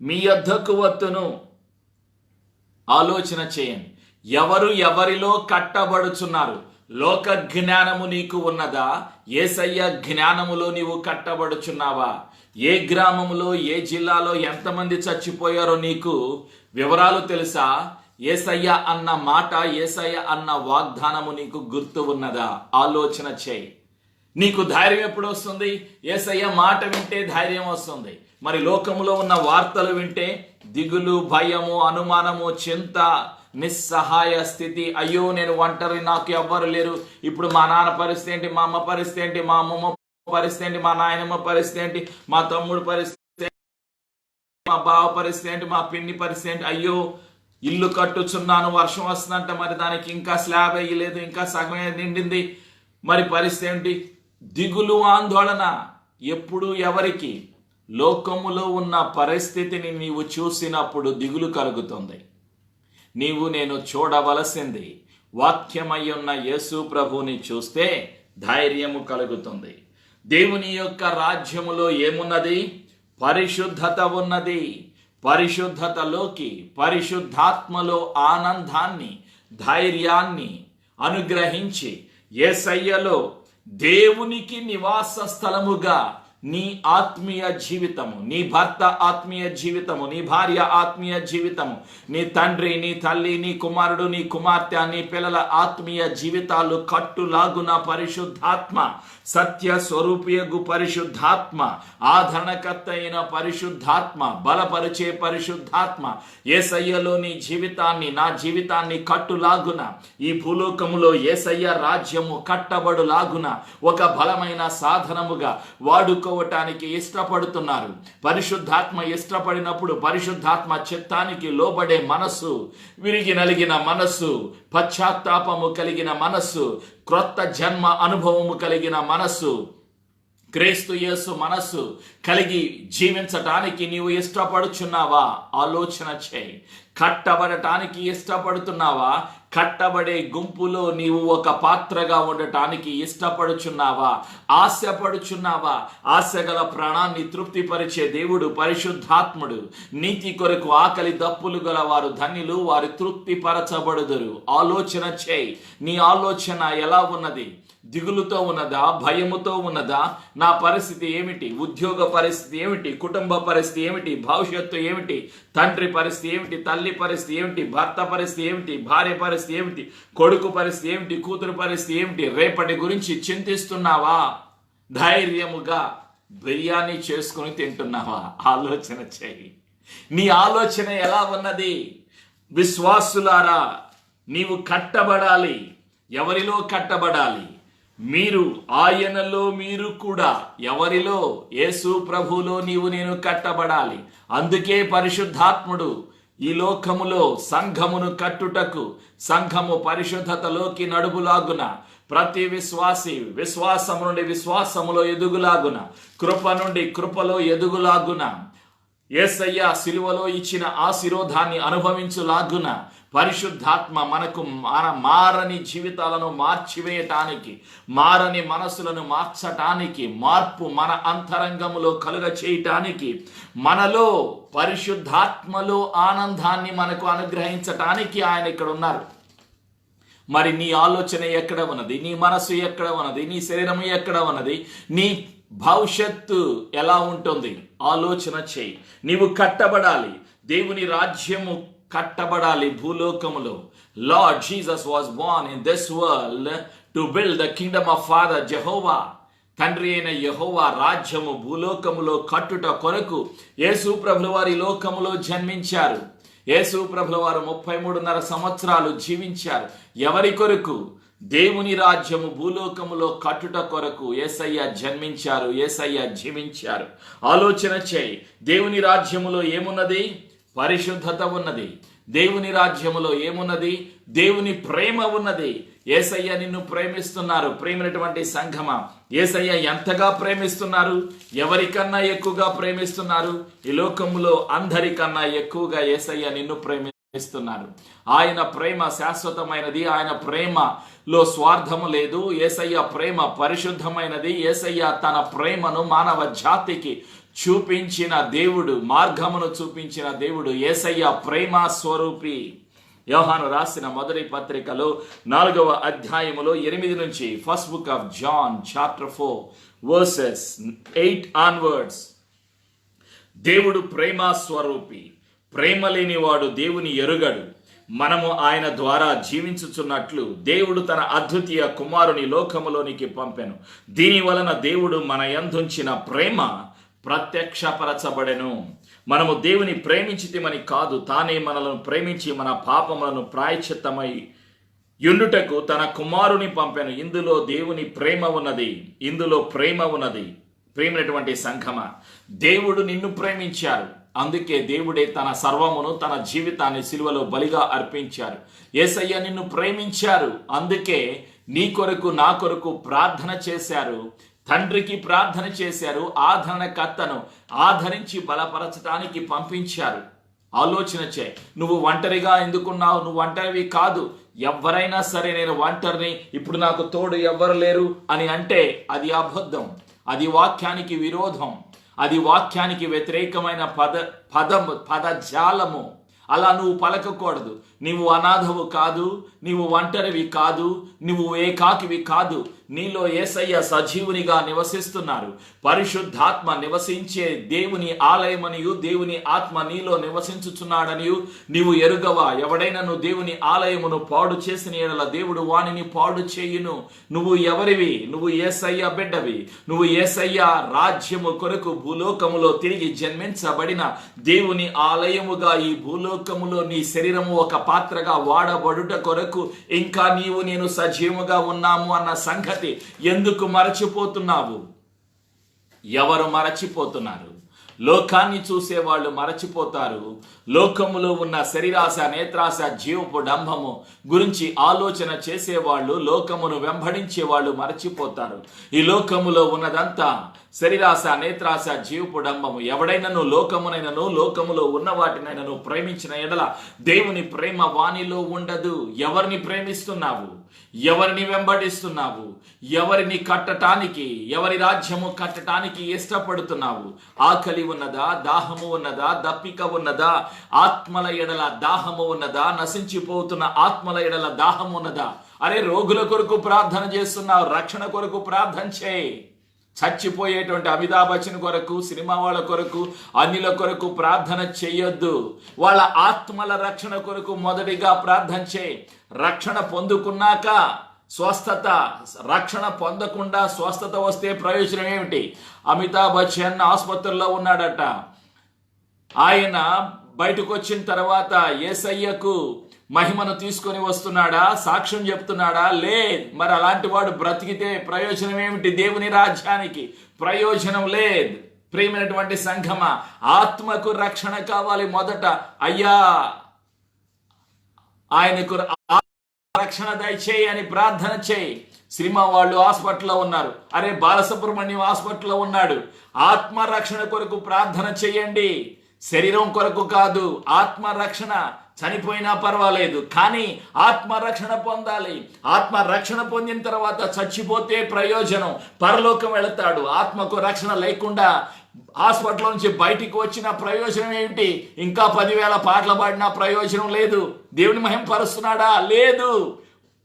మీ యొద్దకు వత్తును. ఆలోచన చేయండి, ఎవరు ఎవరిలో కట్టబడుచున్నారు? లోక జ్ఞానము నీకు ఉన్నదా? యేసయ్య జ్ఞానములో నీవు కట్టబడుచున్నావా? ఏ గ్రామములో, ఏ జిల్లాలో ఎంతమంది చచ్చిపోయారో నీకు వివరాలు తెలుసా? యేసయ్య అన్న మాట, యేసయ్య అన్న వాగ్దానము నీకు గుర్తు ఉన్నదా? ఆలోచన చేయి. నీకు ధైర్యం ఎప్పుడు వస్తుంది? యేసయ్య మాట వింటే ధైర్యం వస్తుంది. మరి లోకములో ఉన్న వార్తలు వింటే దిగులు, భయము, అనుమానము, చింత, నిస్సహాయ స్థితి. అయ్యో నేను ఒంటరి, నాకు ఎవ్వరు లేరు, ఇప్పుడు మా నాన్న పరిస్థితి ఏంటి, మా అమ్మ పరిస్థితి ఏంటి, మా అమ్మమ్మ పరిస్థితి ఏంటి, మా నాయనమ్మ పరిస్థితి ఏంటి, మా తమ్ముడు పరిస్థితి, మా బావ పరిస్థితి ఏంటి, మా పిన్ని పరిస్థితి ఏంటి, అయ్యో ఇల్లు కట్టుచున్నాను, వర్షం వస్తుందంట, మరి దానికి ఇంకా స్లాబ్ వేయలేదు, ఇంకా సగం నిండింది, మరి పరిస్థితి ఏంటి? దిగులు, ఆందోళన ఎప్పుడు ఎవరికి? లోకములో ఉన్న పరిస్థితిని నీవు చూసినప్పుడు దిగులు కలుగుతుంది. నీవు నేను చూడవలసింది వాక్యమయ్యున్న యేసు ప్రభుని చూస్తే ధైర్యము కలుగుతుంది. దేవుని యొక్క రాజ్యములో ఏమున్నది? పరిశుద్ధత ఉన్నది. పరిశుద్ధతలోకి, పరిశుద్ధాత్మలో ఆనందాన్ని, ధైర్యాన్ని అనుగ్రహించి యేసయ్యలో దేవునికి నివాస స్థలముగా నీ ఆత్మీయ జీవితము, నీ భర్త ఆత్మీయ జీవితము, నీ భార్య ఆత్మీయ జీవితము, నీ తండ్రి, నీ తల్లి, నీ కుమారుడు, నీ కుమార్తె, నీ పిల్లల ఆత్మీయ జీవితాలు కట్టులాగున పరిశుద్ధాత్మ, సత్య స్వరూపియగు పరిశుద్ధాత్మ, ఆదరణకర్త అయిన పరిశుద్ధాత్మ, బలపరిచే పరిశుద్ధాత్మ యేసయ్యలో నీ జీవితాన్ని, నా జీవితాన్ని కట్టులాగున, ఈ భూలోకములో యేసయ్య రాజ్యము కట్టబడులాగున ఒక బలమైన సాధనముగా వాడుకోవటానికి ఇష్టపడుతున్నారు. పరిశుద్ధాత్మ ఇష్టపడినప్పుడు పరిశుద్ధాత్మ చిత్తానికి లోబడే మనస్సు, విరిగి నలిగిన మనస్సు, పశ్చాత్తాపము కలిగిన మనస్సు, క్రొత్త జన్మ అనుభవము కలిగిన మనస్సు, క్రీస్తు యేసు మనస్సు కలిగి జీవించటానికి నీవు ఇష్టపడుచున్నావా? ఆలోచన చేయి. కట్టబడటానికి ఇష్టపడుతున్నావా? కట్టబడే గుంపులో నీవు ఒక పాత్రగా ఉండటానికి ఇష్టపడుచున్నావా? ఆశపడుచున్నావా? ఆశగల ప్రాణాన్ని తృప్తిపరిచే దేవుడు పరిశుద్ధాత్ముడు. నీతి కొరకు ఆకలి దప్పులు గల వారు ధన్యులు, వారు తృప్తిపరచబడుదురు. ఆలోచన చేయి. నీ ఆలోచన ఎలా ఉన్నది? దిగులుతో ఉన్నదా? భయముతో ఉన్నదా? నా పరిస్థితి ఏమిటి? ఉద్యోగ పరిస్థితి ఏమిటి? కుటుంబ పరిస్థితి ఏమిటి? భవిష్యత్తు ఏమిటి? తండ్రి పరిస్థితి ఏమిటి? తల్లి పరిస్థితి ఏమిటి? భర్త పరిస్థితి ఏమిటి? భార్య పరిస్థితి ఏమిటి? కొడుకు పరిస్థితి ఏమిటి? కూతురు పరిస్థితి ఏమిటి? రేపటి గురించి చింతిస్తున్నావా? ధైర్యముగా బిర్యానీ చేసుకుని తింటున్నావా? ఆలోచన చేయి. నీ ఆలోచన ఎలా ఉన్నది? విశ్వాసులారా, నీవు కట్టబడాలి. ఎవరిలో కట్టబడాలి? మీరు ఆయనలో, మీరు కూడా ఎవరిలో? యేసు ప్రభువులో నీవు నేను కట్టబడాలి. అందుకే పరిశుద్ధాత్ముడు ఈ లోకములో సంఘమును కట్టుటకు, సంఘము పరిశుద్ధతలోకి నడుపులాగున, ప్రతి విశ్వాసి విశ్వాసము నుండి విశ్వాసములో ఎదుగులాగున, కృప నుండి కృపలో ఎదుగులాగున, యేసయ్య సిలువలో ఇచ్చిన ఆశీర్వాదాన్ని అనుభవించులాగున పరిశుద్ధాత్మ మనకు మారని జీవితాలను మార్చివేయటానికి, మారని మనసులను మార్చటానికి, మార్పు మన అంతరంగములో కలుగ చేయటానికి, మనలో పరిశుద్ధాత్మలో ఆనందాన్ని మనకు అనుగ్రహించటానికి ఆయన ఇక్కడ ఉన్నారు. మరి నీ ఆలోచన ఎక్కడ ఉన్నది? నీ మనసు ఎక్కడ ఉన్నది? నీ శరీరము ఎక్కడ ఉన్నది? నీ భవిష్యత్తు ఎలా ఉంటుంది? ఆలోచన చేయి. నీవు కట్టబడాలి. దేవుని రాజ్యము కట్టబడాలి భూలోకములో. Lord Jesus was Born in this world to build the kingdom of father Jehovah. తండ్రి అయిన యెహోవా రాజ్యము భూలోకములో కట్టుట కొరకు యేసు ప్రభుల వారి లోకములో జన్మించారు. యేసు ప్రభుల వారు 33.5 సంవత్సరాలు జీవించారు. ఎవరి కొరకు? దేవుని రాజ్యము భూలోకములో కట్టుట కొరకు యేసయ్య జన్మించారు, యేసయ్య జీవించారు. ఆలోచన చేయి. దేవుని రాజ్యములో ఏమున్నది? పరిశుద్ధత ఉన్నది. దేవుని రాజ్యములో ఏమున్నది? దేవుని ప్రేమ ఉన్నది. యేసయ్య నిన్ను ప్రేమిస్తున్నారు. ప్రేమైనటువంటి సంఘమా, యేసయ్య ఎంతగా ప్రేమిస్తున్నారు? ఎవరికన్నా ఎక్కువగా ప్రేమిస్తున్నారు? ఈ లోకములో అందరికన్నా ఎక్కువగా యేసయ్య నిన్ను ప్రేమిస్తున్నారు. ఆయన ప్రేమ శాశ్వతమైనది. ఆయన ప్రేమలో స్వార్థము లేదు. యేసయ్య ప్రేమ పరిశుద్ధమైనది. యేసయ్య తన ప్రేమను మానవ జాతికి చూపించిన దేవుడు, మార్గమును చూపించిన దేవుడు. యేసయ్య ప్రేమ స్వరూపి. యోహాను రాసిన మొదటి పత్రికలో 4వ అధ్యాయములో 8 నుంచి, first book of John chapter 4 verses 8 onwards, దేవుడు ప్రేమ స్వరూపి. ప్రేమ లేనివాడు దేవుని ఎరుగడు. మనము ఆయన ద్వారా జీవించుచున్నట్లు దేవుడు తన అద్వితీయ కుమారుని లోకములోనికి పంపెను. దీని వలన దేవుడు మన యందుంచిన ప్రేమ ప్రత్యక్షపరచబడెను. మనము దేవుని ప్రేమించితిమని కాదు, తానే మనలను ప్రేమించి మన పాపములను ప్రాయశ్చిత్తమై యుండుటకు తన కుమారుని పంపెను. ఇందులో దేవుని ప్రేమ ఉన్నది. ఇందులో ప్రేమ ఉన్నది. ప్రేమైనటువంటి సంఘమా, దేవుడు నిన్ను ప్రేమించారు. అందుకే దేవుడే తన సర్వమును, తన జీవితాన్ని సిలువలో బలిగా అర్పించారు. యేసయ్య నిన్ను ప్రేమించారు. అందుకే నీ కొరకు, నా కొరకు ప్రార్థన చేశారు. తండ్రికి ప్రార్థన చేశారు. ఆదరణకర్తను ఆదరించి బలపరచడానికి పంపించారు. ఆలోచన చేయి. నువ్వు ఒంటరిగా ఎందుకున్నావు? నువ్వు ఒంటరివి కాదు. ఎవరైనా సరే నేను ఒంటరిని, ఇప్పుడు నాకు తోడు ఎవ్వరు లేరు అని అంటే అది అబద్ధం. అది వాక్యానికి విరోధం. అది వాక్యానికి వ్యతిరేకమైన పదజాలము. అలా నువ్వు పలకకూడదు. నీవు అనాథవు కాదు, నీవు ఒంటరివి కాదు, నువ్వు ఏకాకివి కాదు. నీలో యేసయ్య సజీవునిగా నివసిస్తున్నారు. పరిశుద్ధాత్మ నివసించే దేవుని ఆలయమనియు, దేవుని ఆత్మ నీలో నివసించుచున్నాడనియు నీవు ఎరుగవా? ఎవడైనా నువ్వు దేవుని ఆలయమును పాడు చేసిన యెడల దేవుడు వానిని పాడు చేయును. నువ్వు ఎవరివి? నువ్వు యేసయ్య బిడ్డవి. నువ్వు యేసయ్య రాజ్యము కొరకు భూలోకములో తిరిగి జన్మించబడిన దేవుని ఆలయముగా ఈ భూలోకములో నీ శరీరము ఒక పాత్రగా వాడబడుట కొరకు ఇంకా నీవు నేను సజీవముగా ఉన్నాము అన్న సంగతి ఎందుకు మరచిపోతున్నావు? ఎవరు మరచిపోతున్నారు? లోకాన్ని చూసే వాళ్ళు మరచిపోతారు. లోకములో ఉన్న శరీరాశ, నేత్రాశ, జీవపు డంభము గురించి ఆలోచన చేసేవాళ్ళు, లోకమును వెంబడించే వాళ్ళు మరచిపోతారు. ఈ లోకములో ఉన్నదంతా శరీరాశ, నేత్రాశ, జీవపు డంభము. ఎవడైనను లోకమునైనను, లోకములో ఉన్న వాటినైనను ప్రేమించిన ఎడల దేవుని ప్రేమ వానిలో ఉండదు. ఎవరిని ప్రేమిస్తున్నావు? ఎవరిని వెంబడిస్తున్నావు? ఎవరిని కట్టటానికి, ఎవరి రాజ్యము కట్టటానికి ఇష్టపడుతున్నావు? ఆకలి ఉన్నదా? దాహము ఉన్నదా? దప్పిక ఉన్నదా? ఆత్మల ఎడల దాహము ఉన్నదా? నశించిపోతున్న ఆత్మల ఎడల దాహము ఉన్నదా? అరే, రోగుల కొరకు ప్రార్థన చేస్తున్నావు, రక్షణ కొరకు ప్రార్థన చేయి. చచ్చిపోయేటువంటి అమితాబ్ బచ్చన్ కొరకు, సినిమా వాళ్ళ కొరకు, అన్యుల కొరకు ప్రార్థన చేయొద్దు. వాళ్ళ ఆత్మల రక్షణ కొరకు మొదటిగా ప్రార్థన చేయి. రక్షణ పొందుకున్నాక స్వస్థత, రక్షణ పొందకుండా స్వస్థత వస్తే ప్రయోజనం ఏమిటి? అమితాబ్ బచ్చన్ ఆసుపత్రిలో ఉన్నాడట. ఆయన బయటకు వచ్చిన తర్వాత యేసయ్యకు మహిమను తీసుకొని వస్తున్నాడా? సాక్ష్యం చెప్తున్నాడా? లేదు. మరి అలాంటి వాడు బ్రతికితే ప్రయోజనం ఏమిటి? దేవుని రాజ్యానికి ప్రయోజనం లేదు. ప్రియమైనటువంటి సంఘమా, ఆత్మకు రక్షణ కావాలి. మొదట అయ్యా ఆయనకు రక్షణ దయచేయి అని ప్రార్థన చేయి. సినిమా వాళ్ళు హాస్పిటల్లో ఉన్నారు. అరే, బాలసుబ్రహ్మణ్యం హాస్పిటల్లో ఉన్నాడు. ఆత్మ రక్షణ కొరకు ప్రార్థన చేయండి. శరీరం కొరకు కాదు. ఆత్మ రక్షణ. చనిపోయినా పర్వాలేదు, కానీ ఆత్మ రక్షణ పొందాలి. ఆత్మ రక్షణ పొందిన తర్వాత చచ్చిపోతే ప్రయోజనం, పరలోకం వెళతాడు. ఆత్మకు రక్షణ లేకుండా హాస్పిటల్ నుంచి బయటికి వచ్చిన ప్రయోజనం ఏమిటి? ఇంకా 10,000 పాటలు పాడినా ప్రయోజనం లేదు. దేవుని మహిమ పరుస్తున్నాడా? లేదు.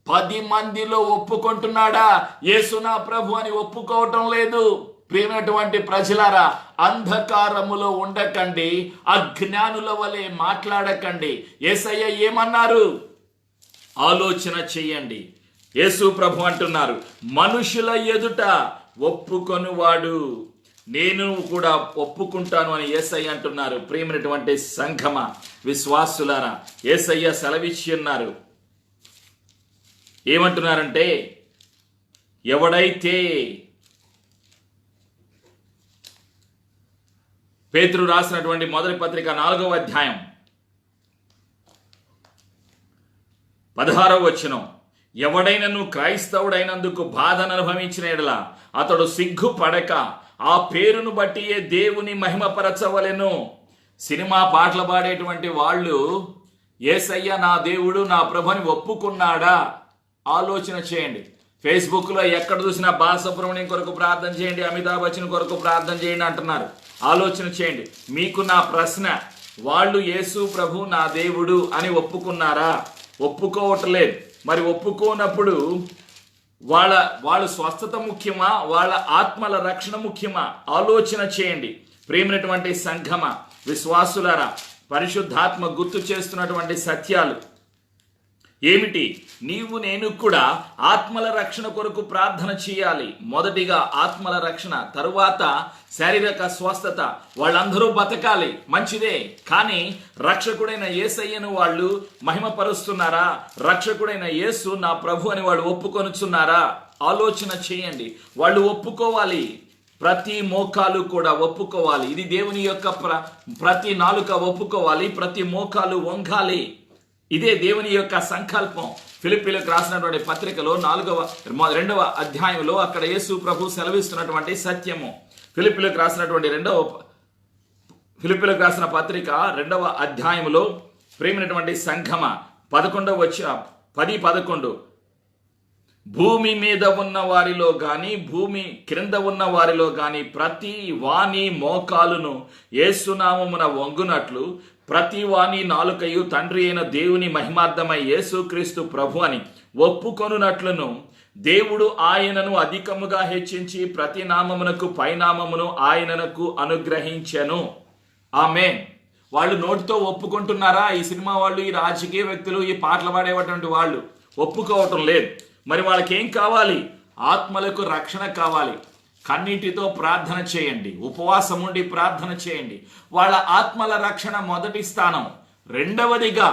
10 మందిలో ఒప్పుకుంటున్నాడా? యేసు నా ప్రభు అని ఒప్పుకోవటం లేదు. ప్రియమైనటువంటి ప్రజలారా, అంధకారములో ఉండకండి, అజ్ఞానుల వలె మాట్లాడకండి. యేసయ్య ఏమన్నారు? ఆలోచన చెయ్యండి. యేసు ప్రభు అంటున్నారు, మనుషుల ఎదుట ఒప్పుకొనువాడు నేను కూడా ఒప్పుకుంటాను అని యేసయ్య అంటున్నారు. ప్రియమైనటువంటి సంఘమ, విశ్వాసులారా, యేసయ్య సెలవిచ్చి ఉన్నారు. ఏమంటున్నారంటే, ఎవడైతే పేతురు రాసినటువంటి మొదటి పత్రిక 4వ అధ్యాయం 16వ వచనం, ఎవడైనను క్రైస్తవుడైనందుకు బాధను అనుభవించిన యెడల అతడు సిగ్గుపడక ఆ పేరును బట్టియే దేవుని మహిమపరచవలెను. సినిమా పాటలు పాడేటువంటి వాళ్ళు యేసయ్య నా దేవుడు నా ప్రభుని ఒప్పుకున్నాడా? ఆలోచన చేయండి. ఫేస్బుక్లో ఎక్కడ చూసినా బాలసుబ్రహ్మణ్యం కొరకు ప్రార్థన చేయండి, అమితాబ్ బచ్చన్ కొరకు ప్రార్థన చేయండి అంటున్నారు. ఆలోచన చేయండి. మీకు నా ప్రశ్న, వాళ్ళు యేసు ప్రభు నా దేవుడు అని ఒప్పుకున్నారా? ఒప్పుకోవట్లేదు. మరి ఒప్పుకోనప్పుడు వాళ్ళ స్వస్థత ముఖ్యమా, వాళ్ళ ఆత్మల రక్షణ ముఖ్యమా? ఆలోచన చేయండి. ప్రేమైనటువంటి సంఘమా, విశ్వాసులారా, పరిశుద్ధాత్మ గుర్తు చేస్తున్నటువంటి సత్యాలు ఏమిటి? నీవు నేను కూడా ఆత్మల రక్షణ కొరకు ప్రార్థన చేయాలి. మొదటిగా ఆత్మల రక్షణ, తరువాత శారీరక స్వస్థత. వాళ్ళందరూ బతకాలి, మంచిదే. కానీ రక్షకుడైన యేసయ్యను వాళ్ళు మహిమపరుస్తున్నారా? రక్షకుడైన యేసు నా ప్రభు అని వాళ్ళు ఒప్పుకొనుచున్నారా? ఆలోచన చేయండి. వాళ్ళు ఒప్పుకోవాలి. ప్రతి మోకాలు కూడా ఒప్పుకోవాలి. ఇది దేవుని యొక్క ప్రతి నాలుక ఒప్పుకోవాలి, ప్రతి మోకాలు వంగాలి. ఇదే దేవుని యొక్క సంకల్పం. ఫిలిప్పీలకు రాసినటువంటి పత్రికలో 2వ అధ్యాయంలో అక్కడ యేసు ప్రభు సెలవిస్తున్నటువంటి సత్యము. ఫిలిప్పీలకు రాసిన పత్రిక 2వ అధ్యాయంలో ప్రేమైనటువంటి సంఘమ 10-11 భూమి మీద ఉన్న వారిలో గాని భూమి క్రింద ఉన్న వారిలో గాని ప్రతి వాని మోకాలును యేసునామమున వంగునట్లు ప్రతి వాని నాలుకయు తండ్రి అయిన దేవుని మహిమార్థమై యేసుక్రీస్తు ప్రభు అని ఒప్పుకొనున్నట్లును దేవుడు ఆయనను అధికముగా హెచ్చించి ప్రతి నామమునకు పైనామమును ఆయనకు అనుగ్రహించెను. ఆమేన్. వాళ్ళు నోటితో ఒప్పుకుంటున్నారా? ఈ సినిమా వాళ్ళు, ఈ రాజకీయ వ్యక్తులు, ఈ పాటలు పాడేటువంటి వాళ్ళు ఒప్పుకోవటం లేదు. మరి వాళ్ళకి ఏం కావాలి? ఆత్మలకు రక్షణ కావాలి. కన్నీటితో ప్రార్థన చేయండి, ఉపవాసం ఉండి ప్రార్థన చేయండి. వాళ్ళ ఆత్మల రక్షణ మొదటి స్థానం. రెండవదిగా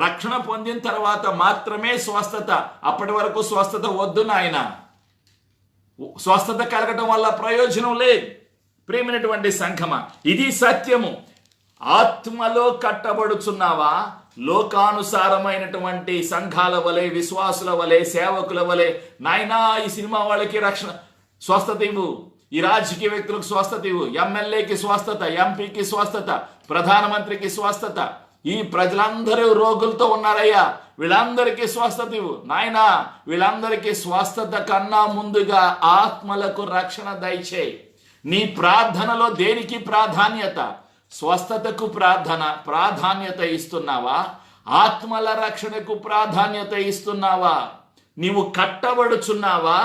రక్షణ పొందిన తర్వాత మాత్రమే స్వస్థత. అప్పటి వరకు స్వస్థత వద్దు నాయన. స్వస్థత కలగటం వల్ల ప్రయోజనం లేదు. ప్రేమైనటువంటి సంఘమ, ఇది సత్యము. ఆత్మలో కట్టబడుచున్నావా? లోకానుసారమైనటువంటి సంఘాల వలె, విశ్వాసుల వలె, సేవకుల వలె నాయనా ఈ సినిమా వాళ్ళకి రక్షణ స్వస్థత ఇవ్వు, ఈ రాజకీయ వ్యక్తులకు స్వస్థత ఇవ్వు, ఎమ్మెల్యేకి స్వస్థత, ఎంపీకి స్వస్థత, ప్రధానమంత్రికి స్వస్థత, ఈ ప్రజలందరూ రోగులతో ఉన్నారయ్యా, వీళ్ళందరికీ స్వస్థత ఇవ్వు నాయనా. వీళ్ళందరికీ స్వస్థత కన్నా ముందుగా ఆత్మలకు రక్షణ దయచేయి. నీ ప్రార్థనలో దేనికి ప్రాధాన్యత? స్వస్థతకు ప్రాధాన్యత ఇస్తున్నావా? ఆత్మల రక్షణకు ప్రాధాన్యత ఇస్తున్నావా? నీవు కట్టబడుచున్నావా?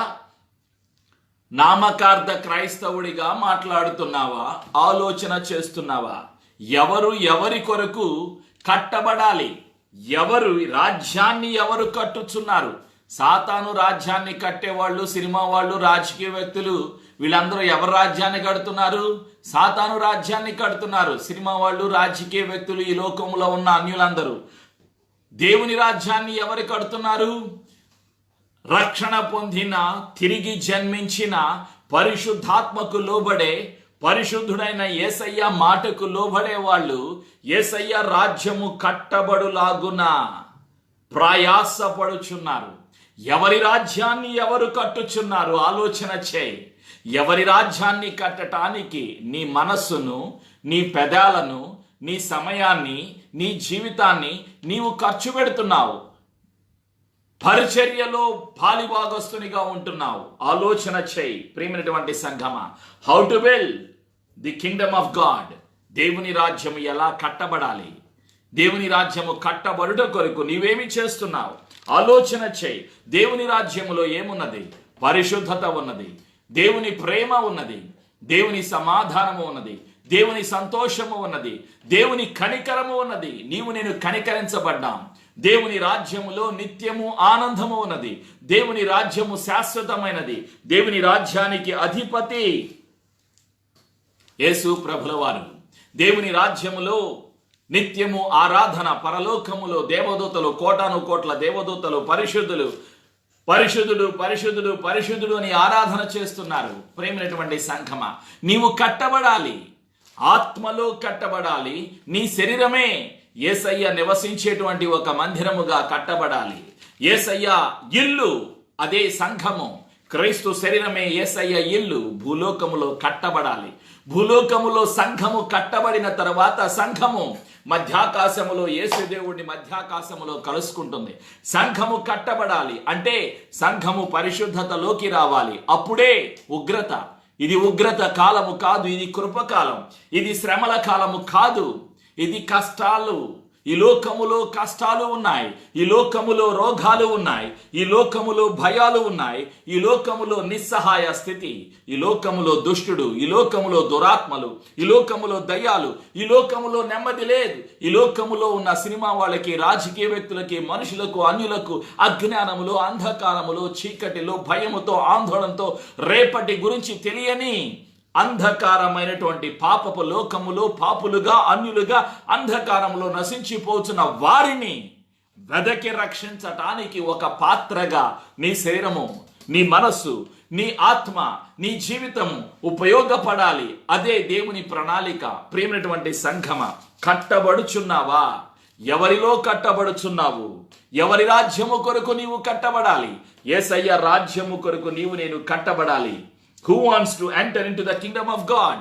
నామకార్థ క్రైస్తవుడిగా మాట్లాడుతున్నావా? ఆలోచన చేస్తున్నావా? ఎవరి కొరకు కట్టబడాలి? రాజ్యాన్ని ఎవరు కట్టుచున్నారు? సాతాను రాజ్యాన్ని కట్టేవాళ్ళు, సినిమా వాళ్ళు, రాజకీయ వ్యక్తులు, వీళ్ళందరూ ఎవరు రాజ్యాన్ని కడుతున్నారు? సాతాను రాజ్యాన్ని కడుతున్నారు. సినిమా వాళ్ళు, రాజకీయ వ్యక్తులు, ఈ లోకంలో ఉన్న అన్యులందరూ. దేవుని రాజ్యాన్ని ఎవరు కడుతున్నారు? రక్షణ పొందిన, తిరిగి జన్మించిన, పరిశుద్ధాత్మకు లోబడే, పరిశుద్ధుడైన యేసయ్య మాటకు లోబడే వాళ్ళు యేసయ్య రాజ్యము కట్టబడులాగున ప్రయాసపడుచున్నారు. ఎవరి రాజ్యాన్ని ఎవరు కట్టుచున్నారు? ఆలోచన చేయి. ఎవరి రాజ్యాన్ని కట్టడానికి నీ మనస్సును, నీ పెదాలను, నీ సమయాన్ని, నీ జీవితాన్ని నీవు ఖర్చు పెడుతున్నావు? పరిచర్యలో పాలిభాగస్తునిగా ఉంటున్నావు? ఆలోచన చేయి. ప్రియమైనటువంటి సంఘమా, how to build the kingdom of God. దేవుని రాజ్యము ఎలా కట్టబడాలి? దేవుని రాజ్యము కట్టబడుట కొరకు నీవేమి చేస్తున్నావు? ఆలోచన చేయి. దేవుని రాజ్యములో ఏమున్నది? పరిశుద్ధత ఉన్నది, దేవుని ప్రేమ ఉన్నది, దేవుని సమాధానము ఉన్నది, దేవుని సంతోషము ఉన్నది, దేవుని కనికరము ఉన్నది. నీవు నేను కనికరించబడ్డాం. దేవుని రాజ్యములో నిత్యము ఆనందము ఉన్నది. దేవుని రాజ్యము శాశ్వతమైనది. దేవుని రాజ్యానికి అధిపతి యేసు ప్రభుల వారు. దేవుని రాజ్యములో నిత్యము ఆరాధన. పరలోకములో దేవదూతలు, కోటాను కోట్ల దేవదూతలు, పరిశుద్ధులు పరిశుద్ధుడు పరిశుద్ధుడు పరిశుద్ధుడు అని ఆరాధన చేస్తున్నారు. ప్రేమైనటువంటి సంఘమా, నీవు కట్టబడాలి, ఆత్మలో కట్టబడాలి. నీ శరీరమే యేసయ్య నివసించేటువంటి ఒక మందిరముగా కట్టబడాలి. యేసయ్య ఇల్లు అదే సంఘము. క్రీస్తు శరీరమే యేసయ్య ఇల్లు భూలోకములో కట్టబడాలి. భూలోకములో సంఘము కట్టబడిన తర్వాత సంఘము మధ్యాకాశములో యేసుదేవుడిని మధ్యాకాశములో కలుసుకుంటుంది. సంఘము కట్టబడాలి అంటే సంఘము పరిశుద్ధతలోకి రావాలి. అప్పుడే ఉగ్రత. ఇది ఉగ్రత కాలము కాదు, ఇది కృపకాలం. ఇది శ్రమల కాలము కాదు, ఇది కష్టాలు. ఈ లోకములో కష్టాలు ఉన్నాయి, ఈ లోకములో రోగాలు ఉన్నాయి, ఈ లోకములో భయాలు ఉన్నాయి, ఈ లోకములో నిస్సహాయ స్థితి, ఈ లోకములో దుష్టుడు, ఈ లోకములో దురాత్మలు, ఈ లోకములో దయ్యాలు, ఈ లోకములో నెమ్మది లేదు. ఈ లోకములో ఉన్న సినిమా వాళ్ళకి, రాజకీయ వ్యక్తులకి, మనుషులకు, అన్యులకు అజ్ఞానములో, అంధకారములో, చీకటిలో, భయముతో, ఆందోళనతో, రేపటి గురించి తెలియని అంధకారమైనటువంటి పాపపు లోకములో పాపులుగా, అన్యులుగా అంధకారములో నశించిపోతున్న వారిని వెదకి రక్షించటానికి ఒక పాత్రగా నీ శరీరము, నీ మనస్సు, నీ ఆత్మ, నీ జీవితము ఉపయోగపడాలి. అదే దేవుని ప్రణాళిక. ప్రియమైనటువంటి సంఘమ, కట్టబడుచున్నావా? ఎవరిలో కట్టబడుచున్నావు? ఎవరి రాజ్యము కొరకు నీవు కట్టబడాలి? యేసయ్య రాజ్యము కొరకు నేను కట్టబడాలి. Who wants to enter into the kingdom of God?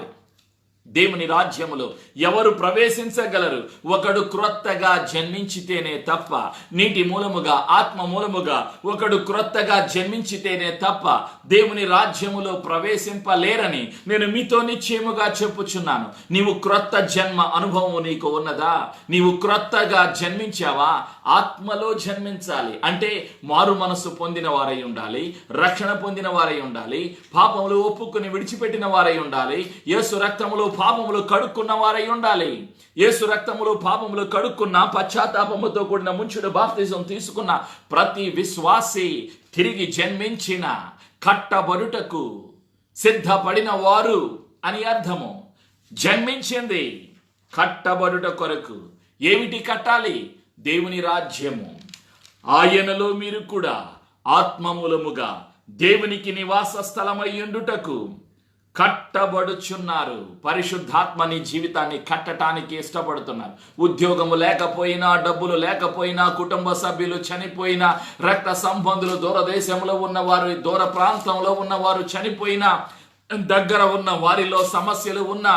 దేవుని రాజ్యములో ఎవరు ప్రవేశించగలరు? ఒకడు క్రొత్తగా జన్మించితేనే తప్ప, నీటి మూలముగా, ఆత్మ మూలముగా ఒకడు క్రొత్తగా జన్మించితేనే తప్ప దేవుని రాజ్యములో ప్రవేశింపలేరని నేను మీతో నిశ్చయముగా చెప్పుచున్నాను. నీవు క్రొత్త జన్మ అనుభవం నీకు ఉన్నదా? నీవు క్రొత్తగా జన్మించావా? ఆత్మలో జన్మించాలి అంటే మారు మనస్సు పొందిన వారై ఉండాలి, రక్షణ పొందిన వారై ఉండాలి, పాపములు ఒప్పుకుని విడిచిపెట్టిన వారై ఉండాలి, యేసు రక్తములో పాపములు కడుక్కున్న వారై ఉండాలి. యేసు రక్తములో పాపములు కడుక్కున్న, పశ్చాత్తాపముతో కూడిన ముంచుడు బాప్తిజం తీసుకున్న ప్రతి విశ్వాసి తిరిగి జన్మించిన, కట్టబడుటకు సిద్ధపడిన వారు అని అర్థము. జన్మించింది కట్టబడుట కొరకు. ఏమిటి కట్టాలి? దేవుని రాజ్యము. ఆయనలో మీరు కూడా ఆత్మమూలముగా దేవునికి నివాస స్థలమై ఉండుటకు కట్టబడుచున్నారు. పరిశుద్ధాత్మ నీ జీవితాన్ని కట్టడానికి ఇష్టపడుతున్నారు. ఉద్యోగము లేకపోయినా, డబ్బులు లేకపోయినా, కుటుంబ సభ్యులు చనిపోయినా, రక్త సంబంధులు దూరదేశంలో ఉన్నవారు, దూర ప్రాంతంలో ఉన్నవారు చనిపోయినా, దగ్గర ఉన్న వారిలో సమస్యలు ఉన్నా,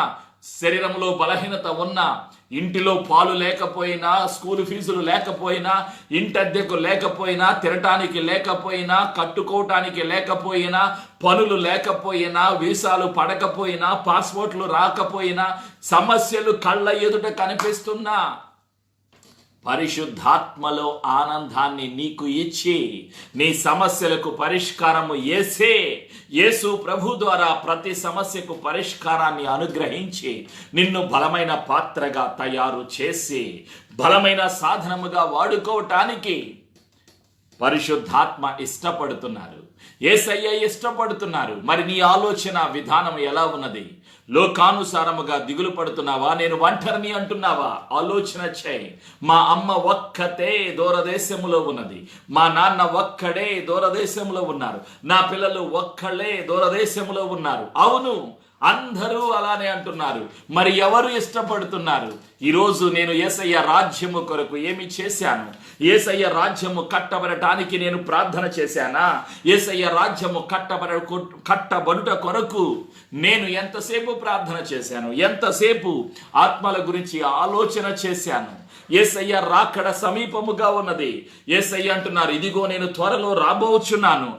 శరీరంలో బలహీనత ఉన్నా, ఇంటిలో పాలు లేకపోయినా, స్కూల్ ఫీజులు లేకపోయినా, ఇంటద్దెకు లేకపోయినా, తినటానికి లేకపోయినా, కట్టుకోవటానికి లేకపోయినా, పనులు లేకపోయినా, వీసాలు పడకపోయినా, పాస్పోర్ట్లు రాకపోయినా, సమస్యలు కళ్ళ ఎదుట కనిపిస్తున్నా, పరిశుద్ధాత్మలో ఆనందాన్ని నీకు ఇచ్చి నీ సమస్యలకు పరిష్కారము యేసు ప్రభు ద్వారా ప్రతి సమస్యకు పరిష్కారాన్ని అనుగ్రహించి నిన్ను బలమైన పాత్రగా తయారు చేసి బలమైన సాధనముగా వాడుకోవటానికి పరిశుద్ధాత్మ ఇష్టపడుతున్నారు. యేసయ్య ఇష్టపడుతున్నారు. మరి నీ ఆలోచన విధానం ఎలా ఉన్నది? లోకానుసారముగా దిగులు పడుతున్నావా? నేను ఒంటరిని అంటున్నావా? ఆలోచన చేయి. మా అమ్మ ఒక్కతే దూరదేశములో ఉన్నది, మా నాన్న ఒక్కడే దూరదేశంలో ఉన్నారు, నా పిల్లలు ఒక్కళ్ళే దూరదేశంలో ఉన్నారు. అవును, అందరూ అలానే అంటున్నారు. మరి ఎవరు ఇష్టపడుతున్నారు? ఈరోజు నేను యేసయ్య రాజ్యము కొరకు ఏమి చేశాను? యేసయ్య రాజ్యము కట్టబడటానికి నేను ప్రార్థన చేశానా? యేసయ్య రాజ్యము కట్టబడుట కొరకు నేను ఎంతసేపు ప్రార్థన చేశాను? ఎంతసేపు ఆత్మల గురించి ఆలోచన చేశాను? యేసయ్య రాకడ సమీపముగా ఉన్నది. యేసయ్య అంటున్నారు, ఇదిగో నేను త్వరలో రాబోచున్నాను,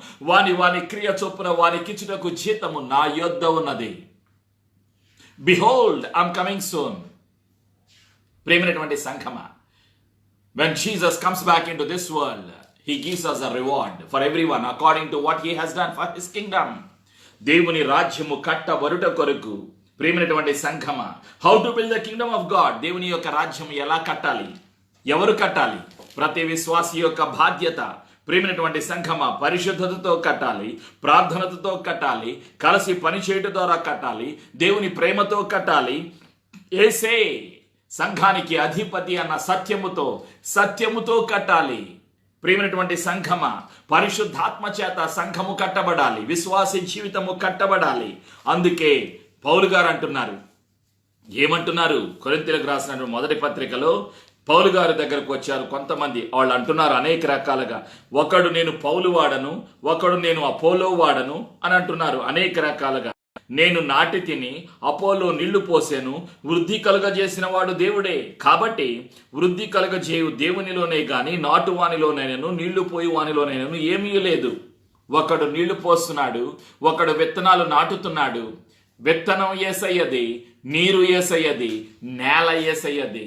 వాని క్రియ చొప్పున వానికిచ్చుటకు జీతము నా యొద్ద ఉన్నది. Behold, I'm coming soon. ప్రేమైనటువంటి సంఘమా, when Jesus comes back into this world, he gives us a reward for everyone according to what he has done for his kingdom. దేవుని రాజ్యము కట్టబడుట కొరకు ప్రేమైనటువంటి సంఘమా, how to build the kingdom of God. దేవుని యొక్క రాజ్యం ఎలా కట్టాలి? ఎవరు కట్టాలి? ప్రతి విశ్వాసి యొక్క బాధ్యత. ప్రేమైనటువంటి సంఘమా, పరిశుద్ధతతో కట్టాలి, ప్రార్థనతో కట్టాలి, కలిసి పనిచేయటం ద్వారా కట్టాలి, దేవుని ప్రేమతో కట్టాలి. యేసే సంఘానికి అధిపతి అన్న సత్యముతో కట్టాలి. ప్రేమైనటువంటి సంఘమా, పరిశుద్ధాత్మ చేత సంఘము కట్టబడాలి, విశ్వాసీ జీవితము కట్టబడాలి. అందుకే పౌలు గారు అంటున్నారు, ఏమంటున్నారు? కొరింథీయులకు రాసిన మొదటి పత్రికలో పౌలు గారి దగ్గరకు వచ్చారు కొంతమంది. వాళ్ళు అంటున్నారు అనేక రకాలుగా, ఒకడు నేను పౌలు వాడను, ఒకడు నేను అపోలో వాడను అని అంటున్నారు అనేక రకాలుగా. నేను నాటి తిని, అపోలో నీళ్లు పోసాను, వృద్ధి కలుగజేసిన వాడు దేవుడే. కాబట్టి వృద్ధి కలుగజేయు దేవునిలోనే గాని నాటు వానిలోనైనను నీళ్లు పోయి వానిలోనైనను ఏమీ లేదు. ఒకడు నీళ్లు పోస్తున్నాడు, ఒకడు విత్తనాలు నాటుతున్నాడు. విత్తనం యేసయ్యది, నీరు యేసయ్యది, నేల యేసయ్యది,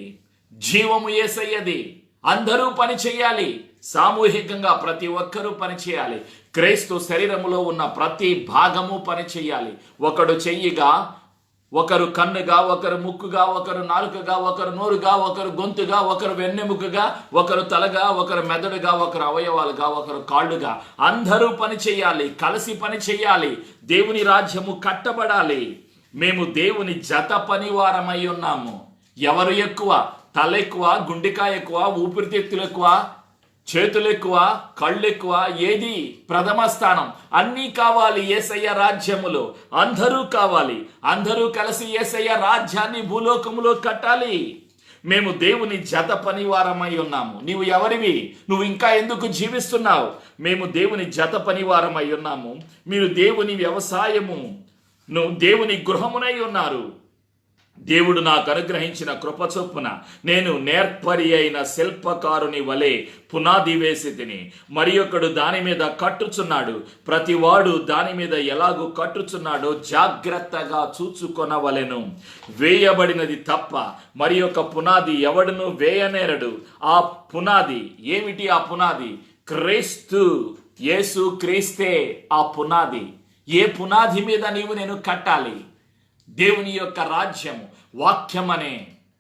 జీవము యేసయ్యది. అందరూ పని చేయాలి. సామూహికంగా ప్రతి ఒక్కరూ పని చేయాలి. క్రీస్తు శరీరములో ఉన్న ప్రతి భాగము పని చేయాలి. ఒకడు చెయ్యిగా, ఒకరు కన్నుగా, ఒకరు ముక్కుగా, ఒకరు నాలుకగా, ఒకరు నోరుగా, ఒకరు గొంతుగా, ఒకరు వెన్నెముకగా, ఒకరు తలగా, ఒకరు మెదడుగా, ఒకరు అవయవాలుగా, ఒకరు కాళ్ళుగా. అందరూ పని చేయాలి, కలిసి పని చేయాలి. దేవుని రాజ్యము కట్టబడాలి. మేము దేవుని జత పనివారమై ఉన్నాము. ఎవరు ఎక్కువ? తల ఎక్కువ, గుండెకాయ ఎక్కువ, ఊపిరితిత్తులు ఎక్కువ, చేతులు ఎక్కువ, కళ్ళు ఎక్కువ? ఏది ప్రథమ స్థానం? అన్నీ కావాలి యేసయ్య రాజ్యములో. అందరూ కావాలి. అందరూ కలిసి యేసయ్య రాజ్యాన్ని భూలోకములో కట్టాలి. మేము దేవుని జత పనివారమై ఉన్నాము. నీవు ఎవరివి? నువ్వు ఇంకా ఎందుకు జీవిస్తున్నావు? మేము దేవుని జత పనివారమై ఉన్నాము. మీరు దేవుని వ్యవసాయము, నువ్వు దేవుని గృహమునై ఉన్నారు. దేవుడు నాకు అనుగ్రహించిన కృప చొప్పున నేను నేర్పరి అయిన శిల్పకారుని వలె పునాది వేసి తిని, మరి ఒకడు దాని మీద కట్టుచున్నాడు. ప్రతివాడు దాని మీద ఎలాగూ కట్టుచున్నాడో జాగ్రత్తగా చూచుకొనవలెను. వేయబడినది తప్ప మరి ఒక పునాది ఎవడును వేయనేరడు. ఆ పునాది ఏమిటి? ఆ పునాది క్రీస్తు యేసు క్రీస్తే ఆ పునాది. ఏ పునాది మీద నీవు నేను కట్టాలి? దేవుని యొక్క రాజ్యము వాక్యం అనే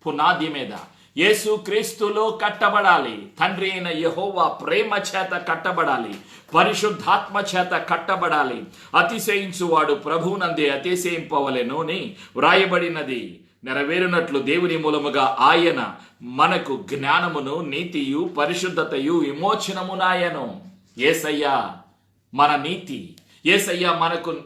పునాది మీద యేసు క్రీస్తులో కట్టబడాలి. తండ్రి అయిన యెహోవా ప్రేమ చేత కట్టబడాలి, పరిశుద్ధాత్మ చేత కట్టబడాలి. అతిశయించువాడు ప్రభువునందే అతిశయింపవలెను అని వ్రాయబడినది నెరవేరునట్లు దేవుని మూలముగా ఆయన మనకు జ్ఞానమును, నీతియు, పరిశుద్ధతయు, విమోచనమునాయను. యేసయ్య మన నీతి. యేసయ్య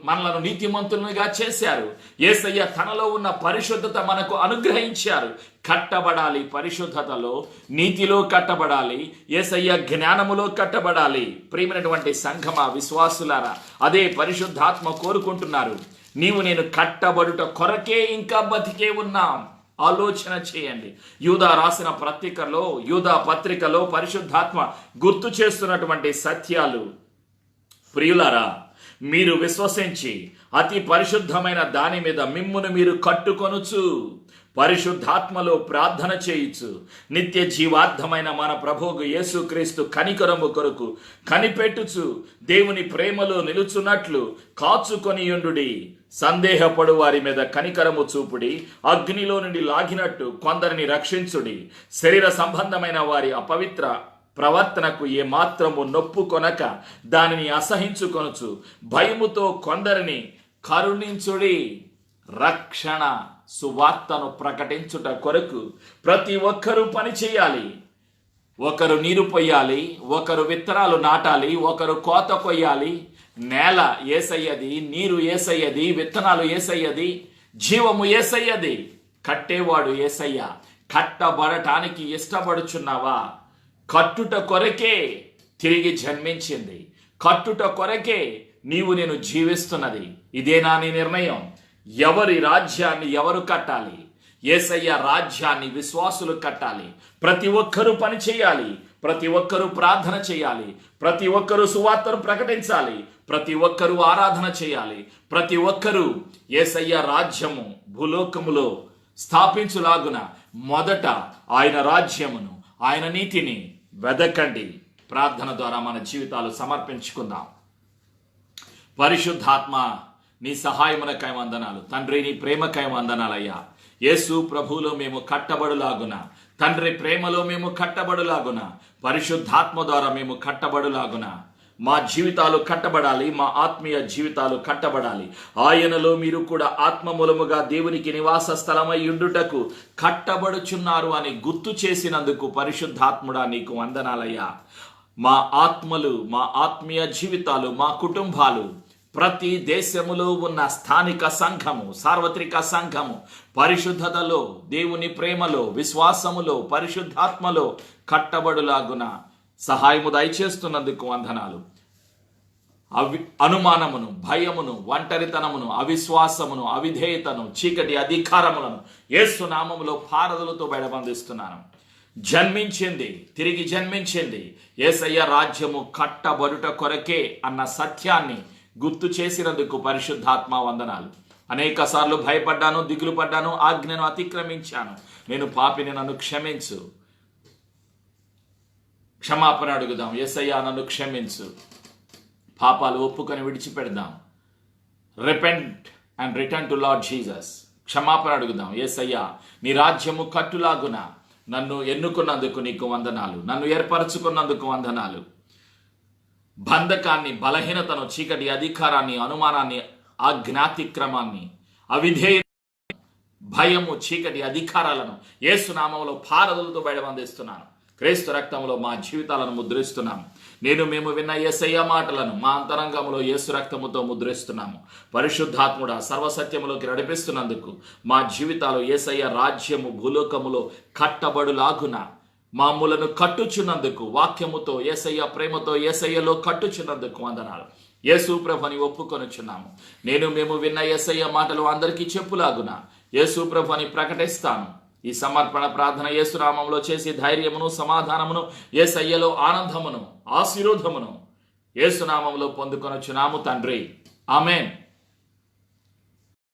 మనలను నీతిమంతులుగా చేశారు. యేసయ్య తనలో ఉన్న పరిశుద్ధత మనకు అనుగ్రహించారు. కట్టబడాలి, పరిశుద్ధతలో, నీతిలో కట్టబడాలి, యేసయ్య జ్ఞానములో కట్టబడాలి. ప్రియమైనటువంటి సంఘమా, విశ్వాసులారా, అదే పరిశుద్ధాత్మ కోరుకుంటున్నారు. నీవు నేను కట్టబడుట కొరకే ఇంకా బతికే ఉన్నాం. ఆలోచన చేయండి. యూదా రాసిన పత్రికలో పరిశుద్ధాత్మ గుర్తు చేస్తున్నటువంటి సత్యాలు. ప్రియులారా, మీరు విశ్వసించి అతి పరిశుద్ధమైన దాని మీద మిమ్మును మీరు కట్టుకొనుచు, పరిశుద్ధాత్మలో ప్రార్థన చేయుచు, నిత్య జీవార్థమైన మన ప్రభువు యేసుక్రీస్తు కనికరము కొరకు కనిపెట్టుచు, దేవుని ప్రేమలో నిలుచున్నట్లు కాచుకొనియుండుడి. సందేహపడు వారి మీద కనికరము చూపుడి. అగ్నిలో నుండి లాగినట్టు కొందరిని రక్షించుడి. శరీర సంబంధమైన వారి అపవిత్ర ప్రవర్తనకు ఏమాత్రము నొప్పుకొనక దానిని అసహించుకొనుచు భయముతో కొందరిని కరుణించుడి. రక్షణ సువార్తను ప్రకటించుట కొరకు ప్రతి ఒక్కరూ పని చేయాలి. ఒకరు నీరు పొయ్యాలి, ఒకరు విత్తనాలు నాటాలి, ఒకరు కోత కొయ్యాలి. నేల యేసయ్యది, నీరు యేసయ్యది, విత్తనాలు యేసయ్యది, జీవము యేసయ్యది. కట్టేవాడు యేసయ్య. కట్టబడటానికి ఇష్టపడుచున్నావా? కట్టుట కొరకే తిరిగి జన్మించింది. కట్టుట కొరకే నీవు నేను జీవిస్తున్నది. ఇదేనా నీ నిర్ణయం? ఎవరి రాజ్యాన్ని ఎవరు కట్టాలి? యేసయ్య రాజ్యాన్ని విశ్వాసులు కట్టాలి. ప్రతి ఒక్కరూ పని చేయాలి, ప్రతి ఒక్కరూ ప్రార్థన చేయాలి, ప్రతి ఒక్కరూ సువార్తను ప్రకటించాలి, ప్రతి ఒక్కరూ ఆరాధన చేయాలి, ప్రతి ఒక్కరూ యేసయ్య రాజ్యము భూలోకములో స్థాపించులాగున మొదట ఆయన రాజ్యమును, ఆయన నీతిని వెదకండి. ప్రార్థన ద్వారా మన జీవితాలు సమర్పించుకుందాం. పరిశుద్ధాత్మ, నీ సహాయమునకై వందనాలు తండ్రి. నీ ప్రేమకై వందనాలయ్యా. యేసు ప్రభువులో మేము కట్టబడులాగున, తండ్రి ప్రేమలో మేము కట్టబడులాగున, పరిశుద్ధాత్మ ద్వారా మేము కట్టబడులాగున మా జీవితాలు కట్టబడాలి, మా ఆత్మీయ జీవితాలు కట్టబడాలి. ఆయనలో మీరు కూడా ఆత్మ మూలముగా దేవునికి నివాస స్థలమై ఉండుటకు కట్టబడుచున్నారు అని గుర్తు చేసినందుకు పరిశుద్ధాత్ముడా నీకు వందనాలయ్యా. మా ఆత్మలు, మా ఆత్మీయ జీవితాలు, మా కుటుంబాలు ప్రతి దేశములో ఉన్న స్థానిక సంఘము, సార్వత్రిక సంఘము పరిశుద్ధతలో, దేవుని ప్రేమలో, విశ్వాసములో, పరిశుద్ధాత్మలో కట్టబడులాగున సహాయము దయచేస్తున్నందుకు వందనాలు. అనుమానమును, భయమును, ఒంటరితనమును, అవిశ్వాసమును, అవిధేయతను, చీకటి అధికారములను యేసు నామములో పారదలతో బయటబంధిస్తున్నాను. జన్మించింది, తిరిగి జన్మించింది యేసయ్య రాజ్యము కట్టబడుట కొరకే అన్న సత్యాన్ని గుర్తు చేసినందుకు పరిశుద్ధాత్మ వందనాలు. అనేక సార్లు భయపడ్డాను, దిగులు పడ్డాను, ఆజ్ఞను అతిక్రమించాను. నేను పాపిని, నన్ను క్షమించు. క్షమాపణ అడుగుదాం. యేసయ్య నన్ను క్షమించు. పాపాలు ఒప్పుకొని విడిచిపెడదాం. Repent and return to Lord Jesus. క్షమాపణ అడుగుదాం. యేసయ్య నీ రాజ్యము కట్టులాగున నన్ను ఎన్నుకున్నందుకు నీకు వందనాలు. నన్ను ఏర్పరచుకున్నందుకు వందనాలు. బంధకాన్ని, బలహీనతను, చీకటి అధికారాన్ని, అనుమానాన్ని, అజ్ఞాతిక్రమాన్ని, అవిధేయ, భయము, చీకటి అధికారాలను యేసు నామములో పారదలతో బయటబంధిస్తున్నాను. క్రీస్తు రక్తంలో మా జీవితాలను ముద్రిస్తున్నాము. మేము విన్న యేసయ్య మాటలను మా అంతరంగంలో యేసు రక్తముతో ముద్రిస్తున్నాము. పరిశుద్ధాత్ముడా, సర్వసత్యములోకి నడిపిస్తున్నందుకు మా జీవితాలు యేసయ్య రాజ్యము భూలోకములో కట్టబడులాగున మామూలను కట్టుచున్నందుకు, వాక్యముతో, యేసయ్య ప్రేమతో, యేసయ్యలో కట్టుచున్నందుకు వందనాలు. యేసు ప్రభుని ఒప్పుకొనుచున్నాము. మేము విన్న యేసయ్య మాటలు అందరికీ చెప్పులాగున యేసు ప్రభుని ప్రకటిస్తాను. ఈ సమర్పణ ప్రార్థన యేసు నామములో చేసి ధైర్యమును, సమాధానమును, యేసయ్యలో ఆనందమును, ఆశీర్వాదమును యేసు నామములో పొందుకొనుచున్నాము తండ్రి. ఆమేన్.